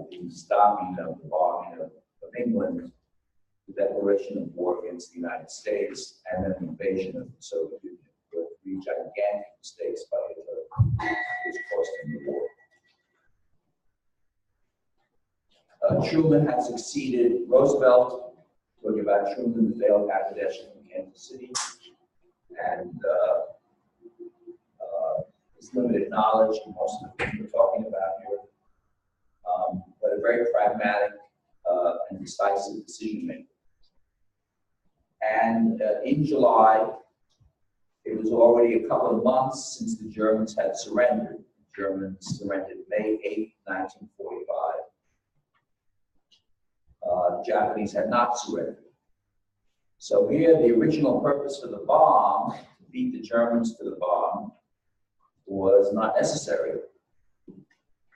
The stopping of the bombing of England, the declaration of war against the United States, and then the invasion of the Soviet Union were three gigantic mistakes by Hitler, which cost him the war. Truman had succeeded Roosevelt, talking about Truman, the failed Alpha-decay in Kansas City, and his limited knowledge, and most of the things we're talking about here. But but a very pragmatic and decisive decision maker. And in July, it was already a couple of months since the Germans had surrendered. The Germans surrendered May 8, 1945. The Japanese had not surrendered. So here, the original purpose for the bomb, to beat the Germans to the bomb, was not necessary.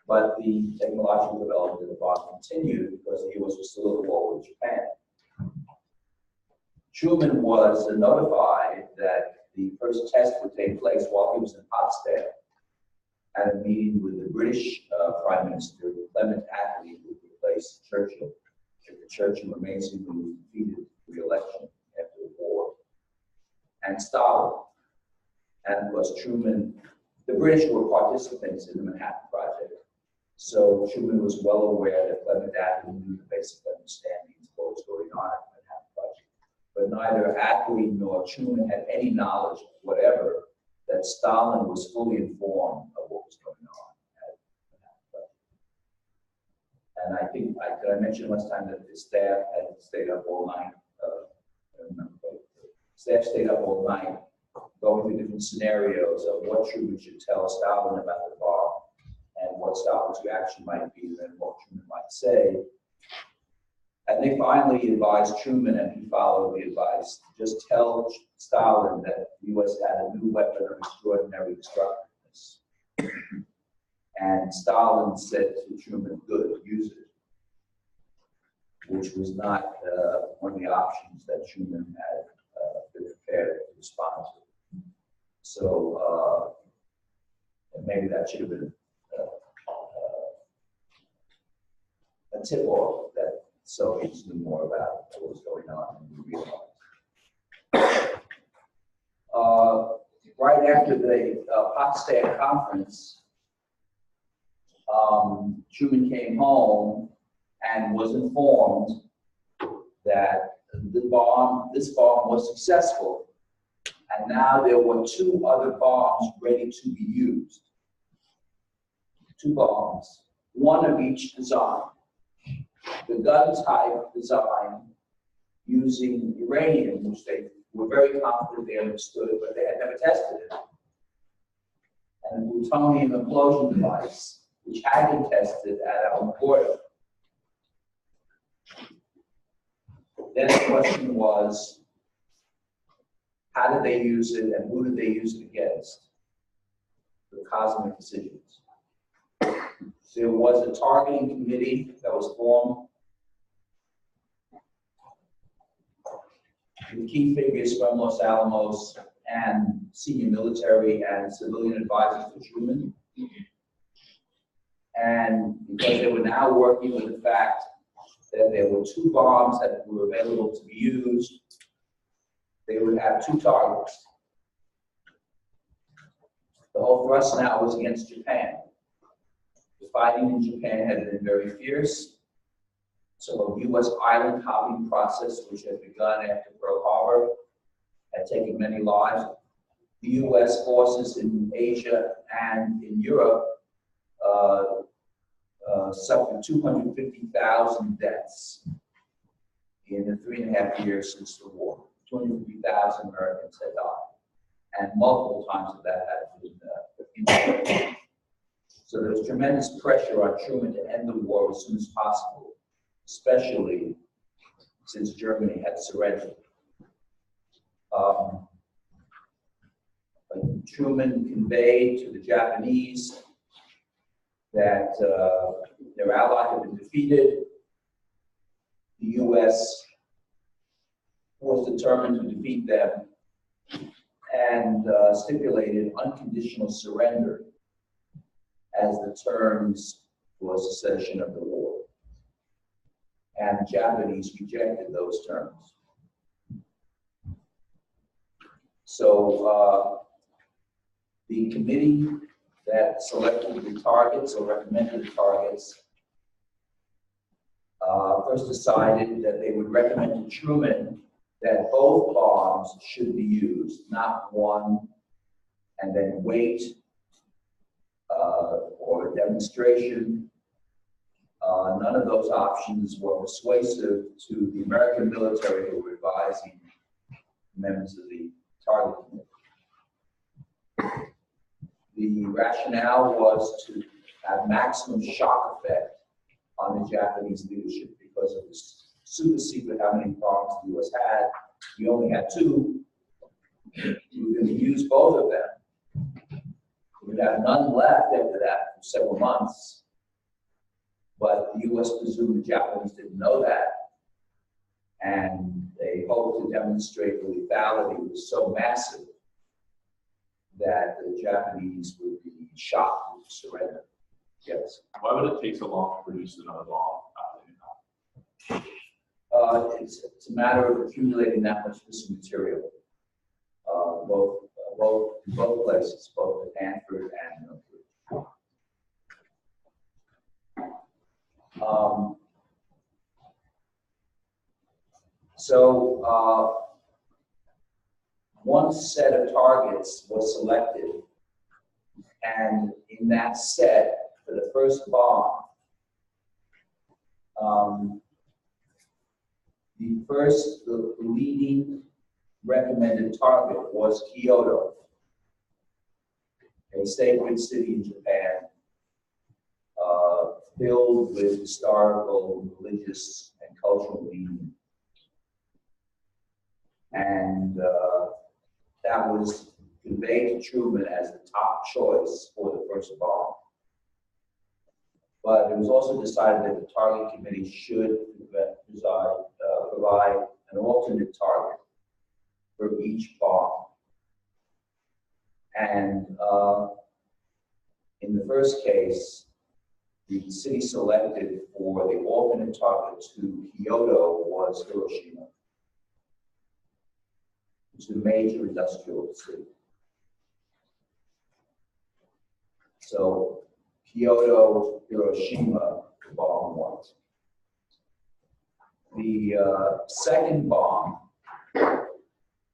But the technological development of the bomb continued because the U.S. was still at war with Japan. Truman was notified that the first test would take place while he was in Potsdam at a meeting with the British Prime Minister, Clement Attlee, who replaced Churchill. Churchill amazingly was defeated for re-election after the war, and Stalin. And of course, Truman, the British were participants in the Manhattan Project. So Truman was well aware that Clement Attlee knew the basic understanding of what was going on at the Manhattan Project. But neither Attlee nor Truman had any knowledge whatever that Stalin was fully informed of what was going on at the Manhattan Project. And I think, did I mention last time that the staff had stayed up all night? I don't remember, but the staff stayed up all night going through different scenarios of what Truman should tell Stalin about the bomb and what Stalin's reaction might be, and what Truman might say. And they finally advised Truman, and he followed the advice, to just tell Stalin that the U.S. had a new weapon of extraordinary destructiveness. And Stalin said to Truman, good, use it, which was not one of the options that Truman had been prepared to respond to. So maybe that should have been a tip-off that Soviets knew more about what was going on than we realized. Right after the Potsdam conference, Truman came home and was informed that this bomb was successful, and now there were 2 other bombs ready to be used. 2 bombs, one of each design. The gun type design using uranium, which they were very confident they understood, but they had never tested it. And the plutonium implosion device, which had been tested at Alamogordo. Then the question was, how did they use it and who did they use it against? The cosmic decisions. There was a targeting committee that was formed with key figures from Los Alamos and senior military and civilian advisors to Truman. And because they were now working with the fact that there were 2 bombs that were available to be used, they would have 2 targets. The whole thrust now was against Japan. The fighting in Japan had been very fierce. So a U.S. island hopping process, which had begun after Pearl Harbor, had taken many lives. The U.S. forces in Asia and in Europe suffered 250,000 deaths in the 3.5 years since the war. 250,000 Americans had died, and multiple times of that had been So there was tremendous pressure on Truman to end the war as soon as possible, especially since Germany had surrendered. Truman conveyed to the Japanese that their ally had been defeated. The U.S. was determined to defeat them and stipulated unconditional surrender as the terms for cessation of the war. And the Japanese rejected those terms. So the committee that selected the targets or recommended the targets first decided that they would recommend to Truman that both bombs should be used, not one, and then wait or a demonstration None of those options were persuasive to the American military who were advising members of the target committee. The rationale was to have maximum shock effect on the Japanese leadership because of this super secret how many bombs the U.S. had. We only had 2. We were going to use both of them. We would have none left after that for several months. But the U.S. presumed the Japanese didn't know that. And they hoped to demonstrate the lethality was so massive that the Japanese would be shocked into surrender. Yes. Why would it take so long to produce another bomb? It's a matter of accumulating that much fission material, both places, both at Hanford and Milford. One set of targets was selected, and in that set, for the first bomb, the leading recommended target was Kyoto, a sacred city in Japan, filled with historical, religious, and cultural meaning. And that was conveyed to Truman as the top choice for the first bomb. But it was also decided that the target committee should provide an alternate target for each bomb. And in the first case, the city selected for the alternate target to Kyoto was Hiroshima, which is a major industrial city. So Kyoto, Hiroshima, bomb 1. The second bomb,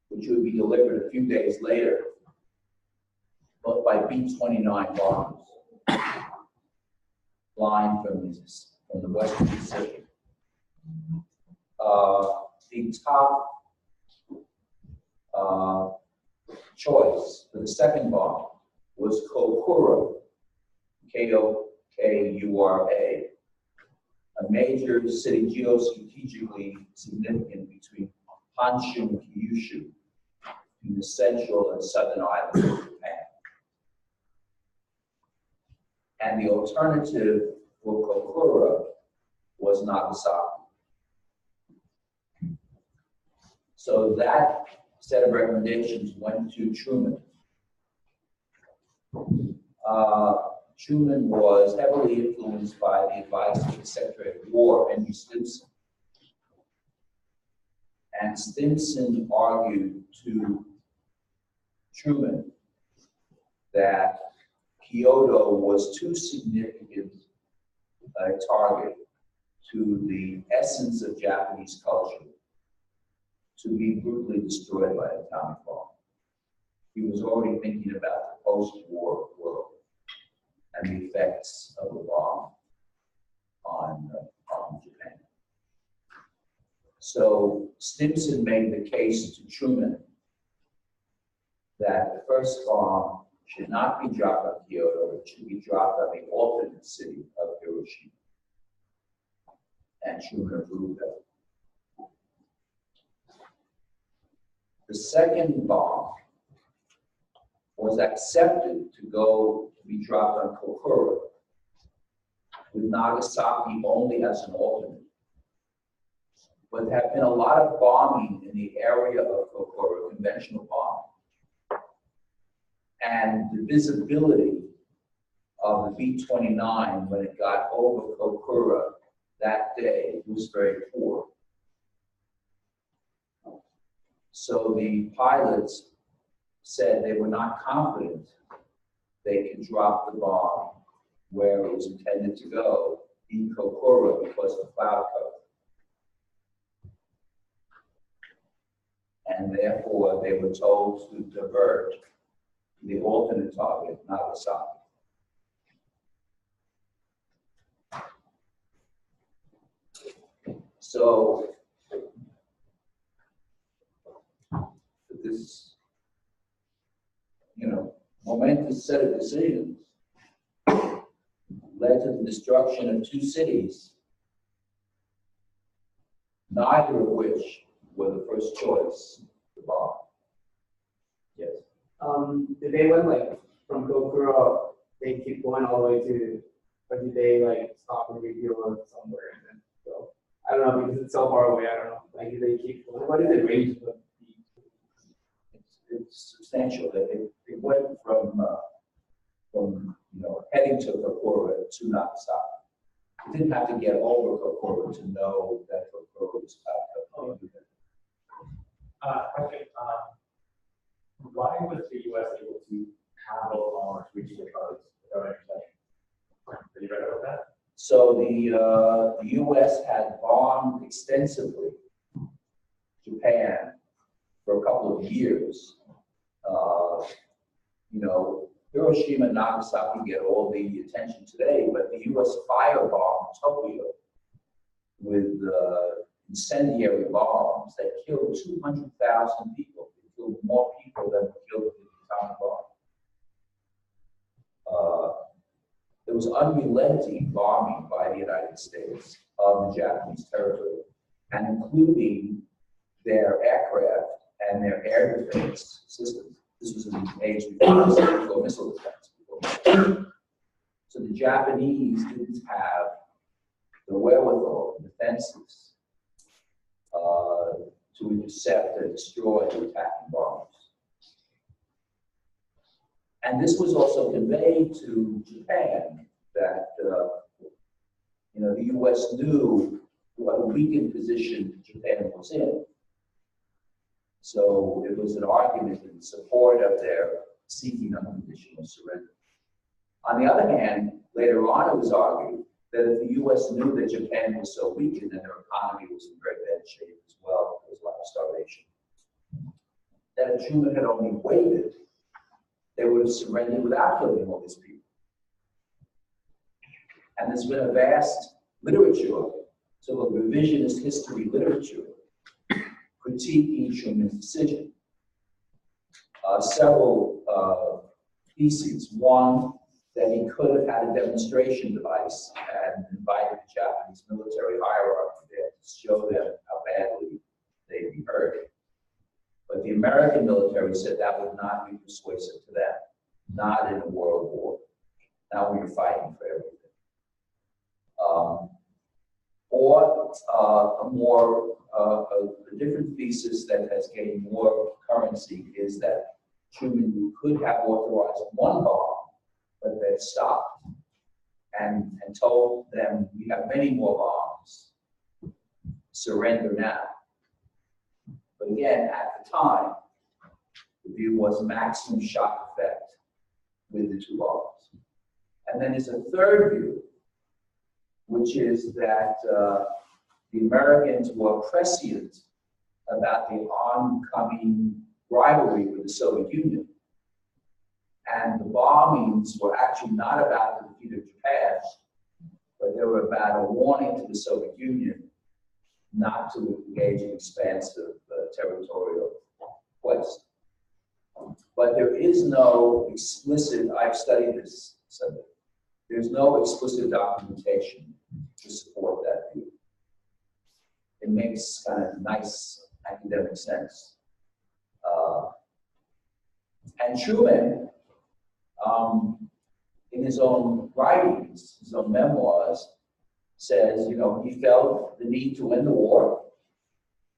which would be delivered a few days later, but by B-29 bombers flying from the Western Pacific. The top choice for the second bomb was Kokura, K-O-K-U-R-A, a major city geostrategically significant between Honshu and Kyushu in the central and southern islands of Japan. And the alternative for Kokura was Nagasaki. So that set of recommendations went to Truman. Truman was heavily influenced by the advice of the Secretary of War, Henry Stimson. And Stimson argued to Truman that Kyoto was too significant a target to the essence of Japanese culture to be brutally destroyed by an atomic bomb. He was already thinking about the post-war world and the effects of the bomb on Japan. So Stimson made the case to Truman that the first bomb should not be dropped on Kyoto, it should be dropped on the alternate city of Hiroshima. And Truman approved that. The second bomb was accepted to be dropped on Kokura, with Nagasaki only as an alternate. But there have been a lot of bombing in the area of Kokura, conventional bombing. And the visibility of the B-29 when it got over Kokura that day was very poor. So the pilots said they were not confident they could drop the bomb where it was intended to go in Kokura because of cloud cover. And therefore, they were told to divert the alternate target, Nagasaki. So this, momentous set of decisions led to the destruction of two cities, neither of which were the first choice to bomb. Yes. Did they went like from Gokuro, they keep going all the way to, or did they like stop and refuel somewhere and then go? I don't know because it's so far away. I don't know. Like, do they keep going? What is the range of the? It's substantial. It went from heading to Kokura to Nagasaki. You didn't have to get over Kokura to know that Kokura was about to Okay, why was the U.S. able to handle bombers reaching the targets without interception? Have you read about that? So the U.S. had bombed extensively Japan for a couple of years. Hiroshima and Nagasaki get all the attention today, but the U.S. firebombed Tokyo with incendiary bombs that killed 200,000 people. They killed more people than were killed in the atomic bomb. There was unrelenting bombing by the United States of the Japanese territory, and including their aircraft and their air defense systems. This was in the age before missile defense. So the Japanese didn't have the wherewithal, the defenses, to intercept and destroy the attacking bombers. And this was also conveyed to Japan that the U.S. knew what a weakened position Japan was in. So it was an argument in support of their seeking unconditional surrender. On the other hand, later on it was argued that if the U.S. knew that Japan was so weakened and their economy was in very bad shape as well, there was a lot of starvation, that if Truman had only waited, they would have surrendered without killing all these people. And there's been a vast literature, sort of revisionist history literature, critiquing Truman's decision. Several theses. One, that he could have had a demonstration device and invited the Japanese military hierarchy there to show them how badly they'd be hurt. But the American military said that would not be persuasive to them, not in a world war. Now we're fighting for everything. A different thesis that has gained more currency is that Truman could have authorized one bomb, but then stopped and told them, we have many more bombs, surrender now. But again, at the time, the view was maximum shock effect with the two bombs. And then there's a third view, which is that the Americans were prescient about the oncoming rivalry with the Soviet Union. And the bombings were actually not about the defeat of Japan, but they were about a warning to the Soviet Union not to engage in expansive territorial quest. But there is no explicit, I've studied this subject, there's no explicit documentation to support that view. It makes kind of nice academic sense. And Truman, in his own writings, his own memoirs, says, he felt the need to end the war.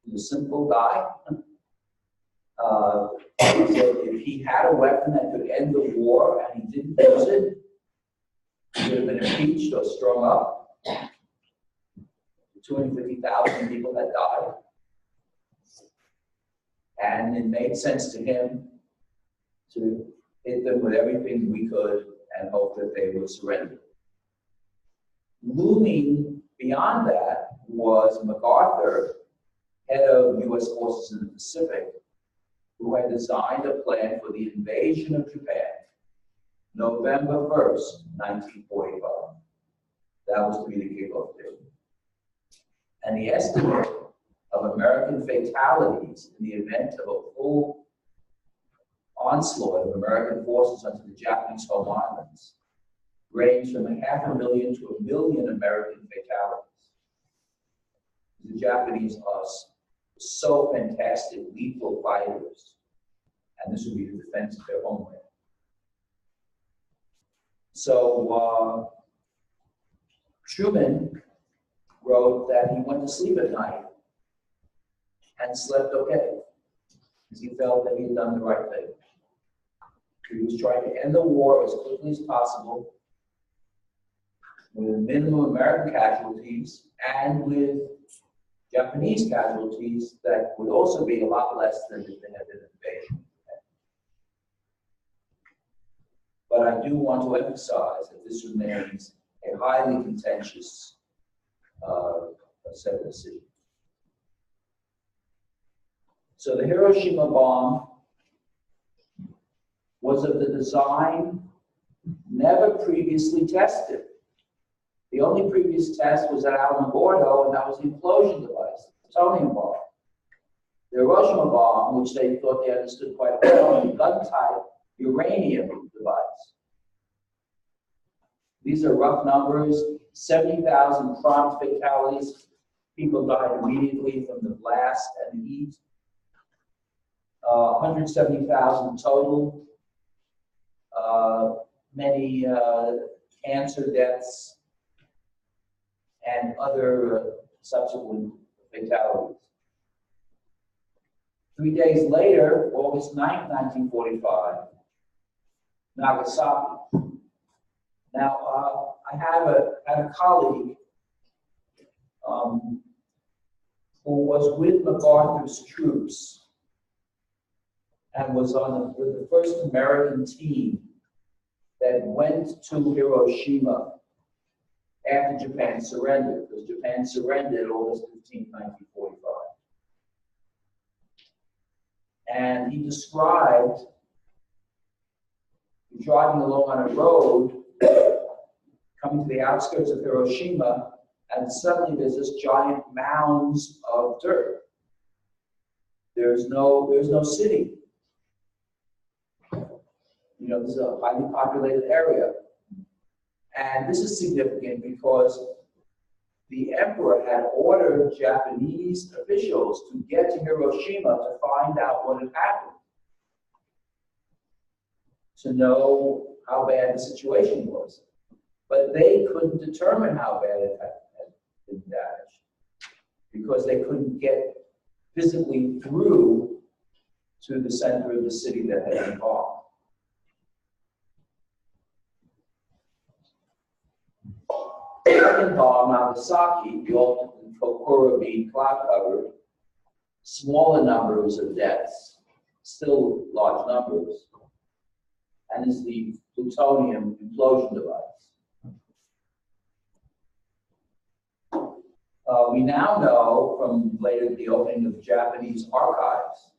He was a simple guy. He said if he had a weapon that could end the war and he didn't use it, he would have been impeached or strung up. 250,000 people had died. And it made sense to him to hit them with everything we could and hope that they would surrender. Looming beyond that was MacArthur, head of U.S. forces in the Pacific, who had designed a plan for the invasion of Japan, November 1st, 1945. That was to be the kickoff date. And the estimate of American fatalities in the event of a full onslaught of American forces onto the Japanese home islands ranged from 500,000 to 1 million American fatalities. The Japanese are so fantastic, lethal fighters, and this would be the defense of their homeland. So Truman wrote that he went to sleep at night and slept okay, because he felt that he had done the right thing. He was trying to end the war as quickly as possible with minimum American casualties and with Japanese casualties that would also be a lot less than if they had been an invasion. But I do want to emphasize that this remains a highly contentious set of decisions. So the Hiroshima bomb was of the design never previously tested. The only previous test was at Alamogordo, and that was the implosion device, the plutonium bomb. The Hiroshima bomb, which they thought they understood quite well, the gun-type uranium device. These are rough numbers: 70,000 prompt fatalities. People died immediately from the blast and the heat. 170,000 total. Many cancer deaths and other subsequent fatalities. 3 days later, August 9, 1945, Nagasaki. Now, I had a colleague who was with MacArthur's troops and was on the first American team that went to Hiroshima after Japan surrendered, because Japan surrendered August 15, 1945. And he described driving along on a road, coming to the outskirts of Hiroshima, and suddenly there's this giant mounds of dirt. There's no city. You know, this is a highly populated area. And this is significant because the emperor had ordered Japanese officials to get to Hiroshima to find out what had happened, to know how bad the situation was. But they couldn't determine how bad it had been damaged because they couldn't get physically through to the center of the city that had been bombed. The second bomb, Nagasaki, the ultimate Kokura being cloud covered, smaller numbers of deaths, still large numbers, and is the plutonium implosion device. We now know from later the opening of Japanese archives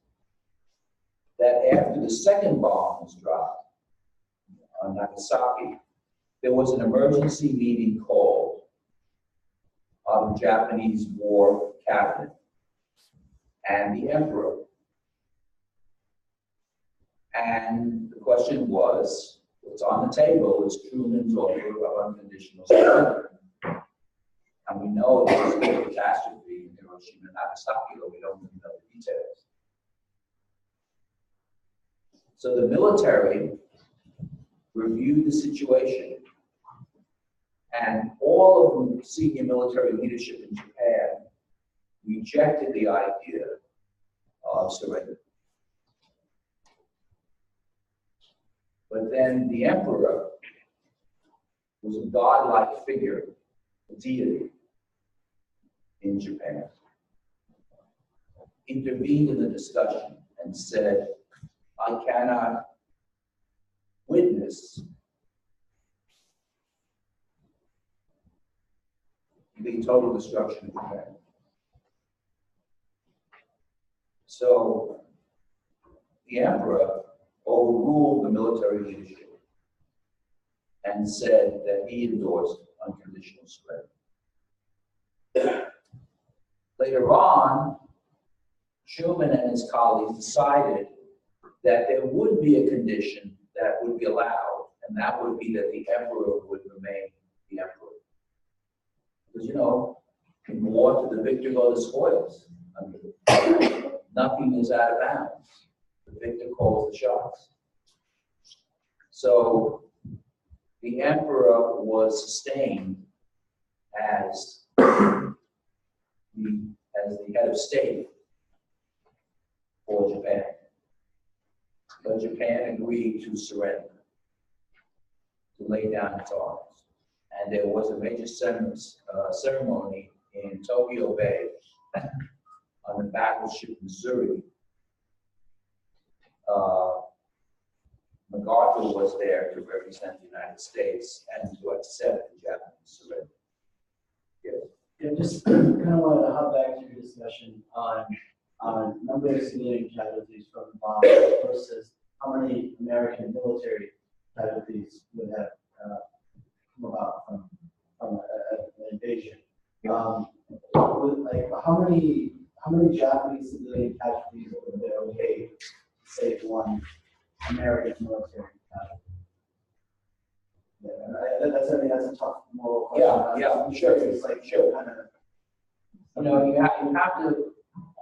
that after the second bomb was dropped on Nagasaki, there was an emergency meeting called of the Japanese War Cabinet and the Emperor. And the question was, what's on the table is Truman's offer of unconditional surrender. And we know there was a catastrophe in Hiroshima and Nagasaki, but we don't really know the details. So the military reviewed the situation, and all of the senior military leadership in Japan rejected the idea of surrender. But then the emperor was a godlike figure, a deity in Japan, intervened in the discussion and said, I cannot witness the total destruction of Japan. So the emperor overruled the military leadership and said that he endorsed unconditional surrender. Later on, Truman and his colleagues decided that there would be a condition that would be allowed, and that would be that the emperor would remain the emperor. Because, you know, in war, to the victor go the spoils. I mean, nothing is out of bounds. The victor calls the shots. So the emperor was sustained as the head of state for Japan. But Japan agreed to surrender, to lay down its arms. And there was a major ceremony in Tokyo Bay on the battleship Missouri. MacArthur was there to represent the United States and to accept the Japanese surrender. Yes. Yeah, just kind of wanted to hop back to your discussion on number of civilian casualties from the bomb versus how many American military casualties would have come about from an invasion. Like how many Japanese civilian casualties would have been okay to save one American military casualty? Yeah, that's a tough moral question. Yeah, sure. It's like sure. Kind of. You know, you have to.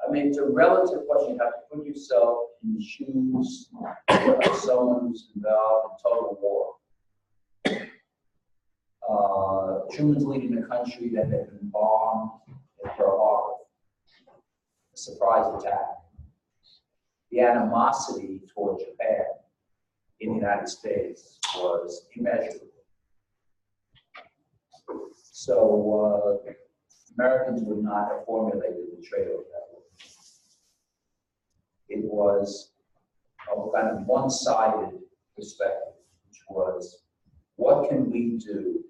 I mean, it's a relative question. You have to put yourself in the shoes of someone who's involved in total war. Truman's leading a country that had been bombed in Pearl Harbor. A surprise attack. The animosity toward Japan in the United States was immeasurable. So Americans would not have formulated the trade-off that way. It was a kind of one-sided perspective, which was, what can we do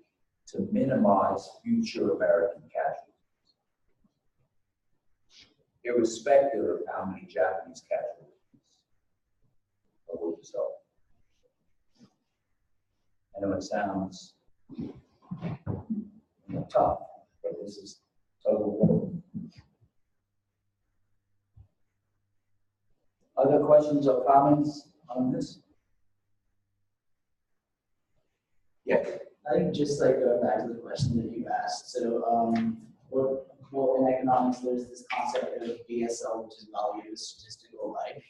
to minimize future American casualties, irrespective of how many Japanese casualties will result. I know it sounds tough, but this is total war. Other questions or comments on this? Yes. I think just like going back to the question that you asked. So, well, in economics, there's this concept of VSL, which is value of statistical life.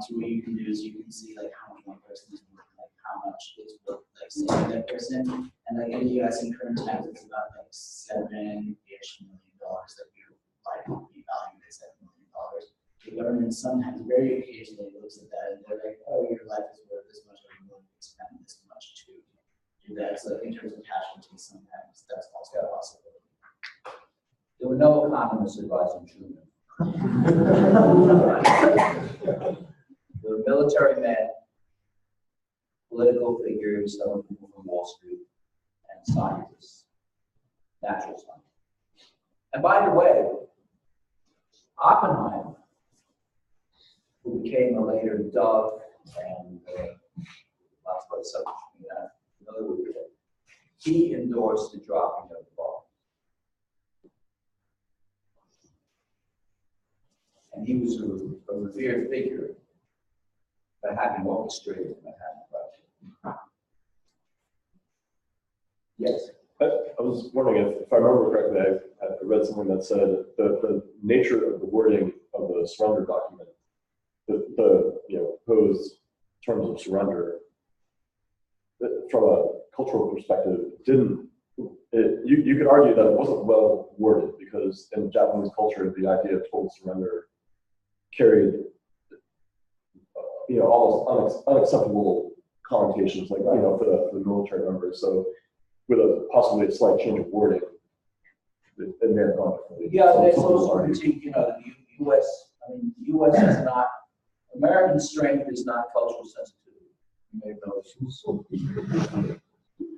So what you can do is you can see like how much one person is worth, like how much is worth, like saving that person. And like in the U.S. in current times, it's about like $7-ish million that your life would be valued at $7 million. The government sometimes, very occasionally, looks at that and they're like, oh, your life is worth this much, or you're willing to spend this much to do that. So in terms of casualties, sometimes that's also a possibility. There were no economists advising Truman. There were military men, political figures, some of people from Wall Street, and scientists, natural scientists. And by the way, Oppenheimer, who became a later Dove and lots of other subjects, familiar with it, he endorsed the dropping of the bomb. And he was a revered figure for having orchestrated the Manhattan Project. Yes? I was wondering if I remember correctly, I read something that said the nature of the wording of the surrender document, the proposed terms of surrender, from a cultural perspective, you could argue that it wasn't well worded, because in Japanese culture, the idea of total surrender carried almost unacceptable connotations, like for the military members. So with possibly a slight change of wording, it may have gone differently. Yeah, there's also critique, the U.S. is not, American strength is not cultural sensitivity. You may have noticed.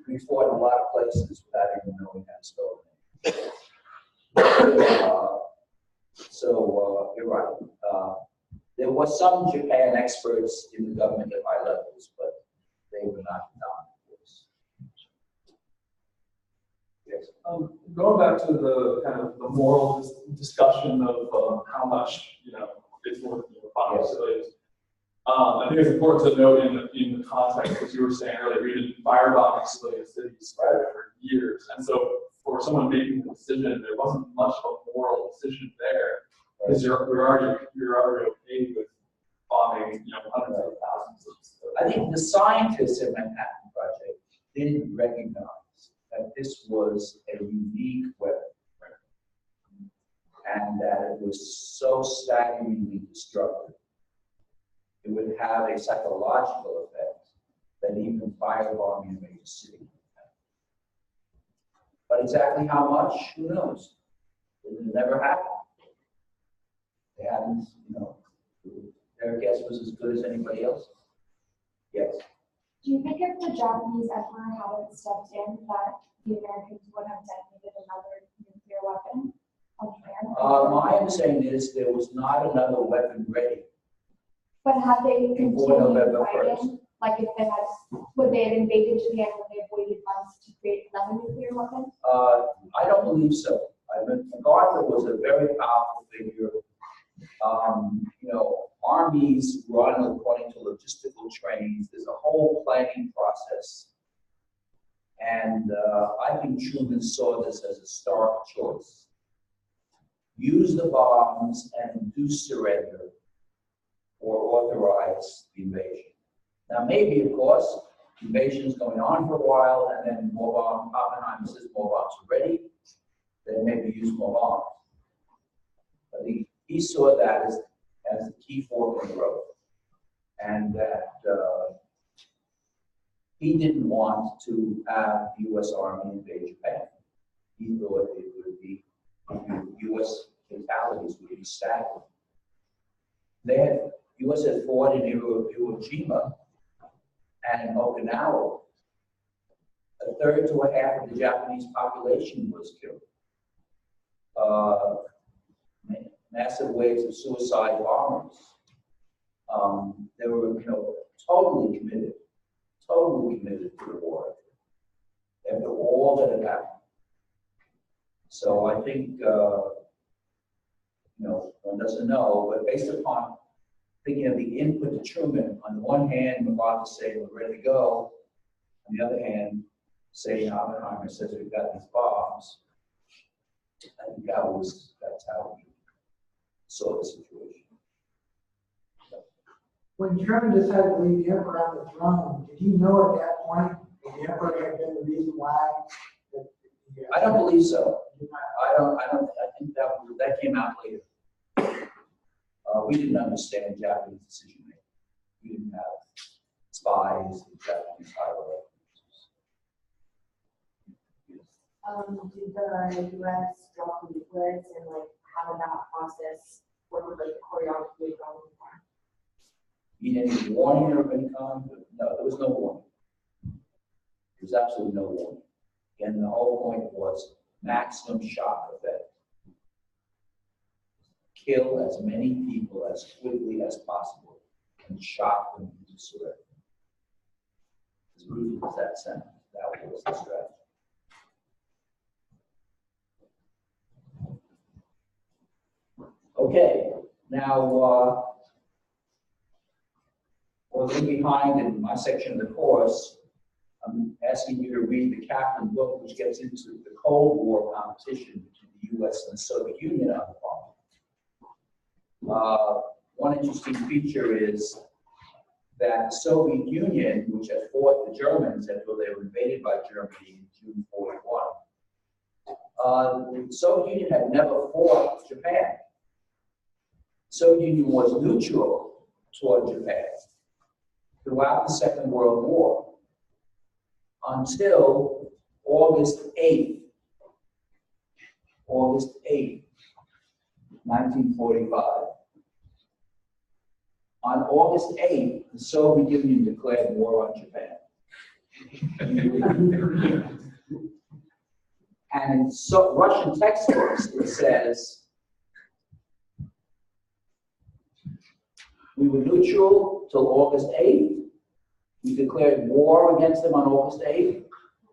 We fought in a lot of places without even knowing how to spell it. So you're right. There was some Japan experts in the government at high levels, but they were not dominant. Yeah. Jason. Going back to the kind of the moral discussion of how much, it's worth bombing civilians. I think it's important to note in the context, as you were saying earlier, we did firebombing civilian cities for years. And so for someone making the decision, there wasn't much of a moral decision there. Because you're already okay with bombing, hundreds of thousands of. I think the scientists at Manhattan Project didn't recognize that this was a unique weapon. And that it was so staggeringly destructive. It would have a psychological effect that even firebombing a major city. But exactly how much, who knows? It never happened. They hadn't, their guess was as good as anybody else's. Yes. Do you think if the Japanese emperor hadn't stepped in, that the Americans would have detonated another nuclear weapon on Japan? My understanding is there was not another weapon ready. But had they Before continued November 1st. fighting, like if they had, would they have invaded Japan, would they have waited months to create another nuclear weapon? I don't believe so. I mean, MacArthur was a very powerful figure. Armies run according to logistical trains. There's a whole planning process. And I think Truman saw this as a stark choice. Use the bombs and induce surrender or authorize the invasion. Now, maybe, of course, the invasion is going on for a while, and then more bombs, Oppenheimer says more bombs are ready, then maybe use more bombs. But he saw that as the key fork in the road, and that he didn't want to have the U.S. Army invade Japan. He thought it would be, U.S. fatalities would be staggering. U.S. had fought in Iwo Jima and in Okinawa. A third to a half of the Japanese population was killed. Massive waves of suicide bombers. They were, totally committed to the war after all that had happened. So I think, one doesn't know, but based upon thinking of the input to Truman, on the one hand, MacArthur saying we're ready to go, on the other hand, saying Oppenheimer says we've got these bombs. I think that's how we saw the situation. When Truman decided to leave the emperor on the throne, did he know at that point that the emperor had been the reason why? I don't believe so. I think that came out later. We didn't understand Japanese decision making. We didn't have spies in Japanese high-level. Did the U.S. drop leaflets and how did that process work with the choreography of You need any warning of any kind? No, there was no warning. There was absolutely no warning. And the whole point was maximum shock effect. Kill as many people as quickly as possible and shock them into surrender. As brutal as that sounds, that was the strategy. Okay, now, looking behind in my section of the course, I'm asking you to read the Kaplan book, which gets into the Cold War competition between the U.S. and the Soviet Union on the bomb. One interesting feature is that the Soviet Union, which had fought the Germans until they were invaded by Germany in June 1941, the Soviet Union had never fought Japan. The Soviet Union was neutral toward Japan throughout the Second World War until August 8th, 1945. On August 8th, the Soviet Union declared war on Japan. And in Russian textbooks, it says, we were neutral till August 8th. We declared war against them on August 8th,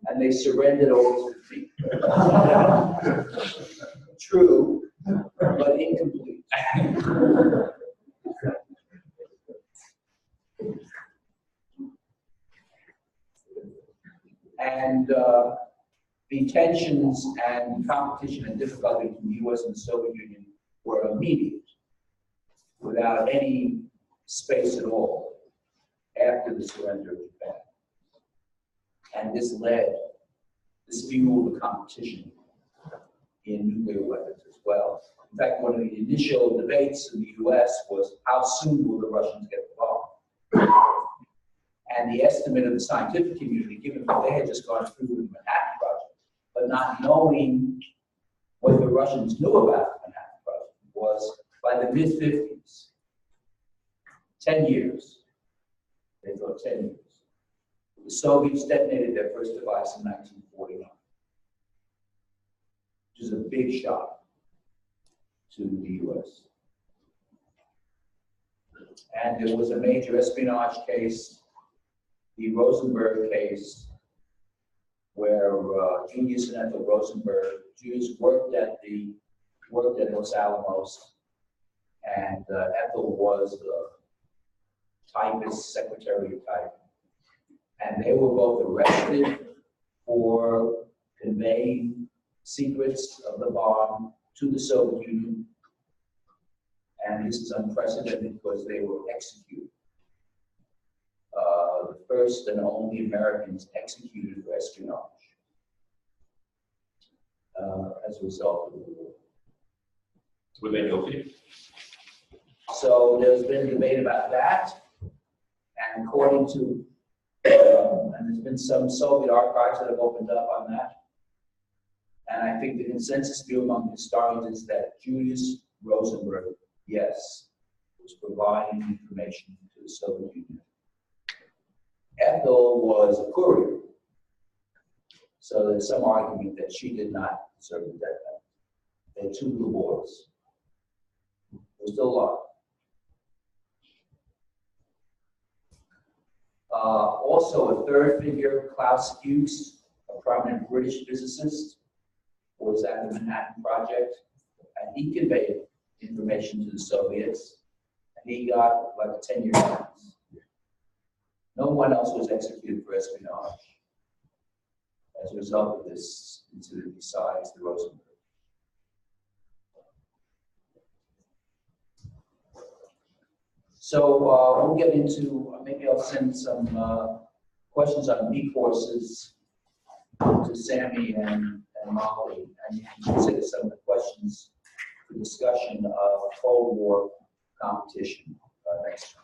and they surrendered August 15th. True, but incomplete. And the tensions and competition and difficulty between the US and the Soviet Union were immediate, without any space at all after the surrender of Japan. And this fueled the competition in nuclear weapons as well. In fact, one of the initial debates in the US was, how soon will the Russians get the bomb? And the estimate of the scientific community, given that they had just gone through the Manhattan Project, but not knowing what the Russians knew about the Manhattan Project, was by the mid-50s, 10 years, they thought 10 years. The Soviets detonated their first device in 1949, which is a big shock to the US. And there was a major espionage case, the Rosenberg case, where Julius and Ethel Rosenberg, Julius worked at Los Alamos, and Ethel was the typist, secretary type. And they were both arrested for conveying secrets of the bomb to the Soviet Union. And this is unprecedented because they were executed. The first and only Americans executed for espionage as a result of the war. Were they guilty? So there's been debate about that. And according to, and there's been some Soviet archives that have opened up on that. And I think the consensus view among historians is that Julius Rosenberg, yes, was providing information to the Soviet Union. Ethel was a courier, so there's some argument that she did not deserve the death penalty. They had two little boys. They're still alive. Also, a third figure, Klaus Fuchs, a prominent British physicist, was at the Manhattan Project, and he conveyed information to the Soviets, and he got like a 10-year sentence. No one else was executed for espionage as a result of this incident besides the Rosenberg. So we'll get into, maybe I'll send some questions on B courses to Sammy and Molly, and you can consider some of the questions for discussion of Cold War competition next time.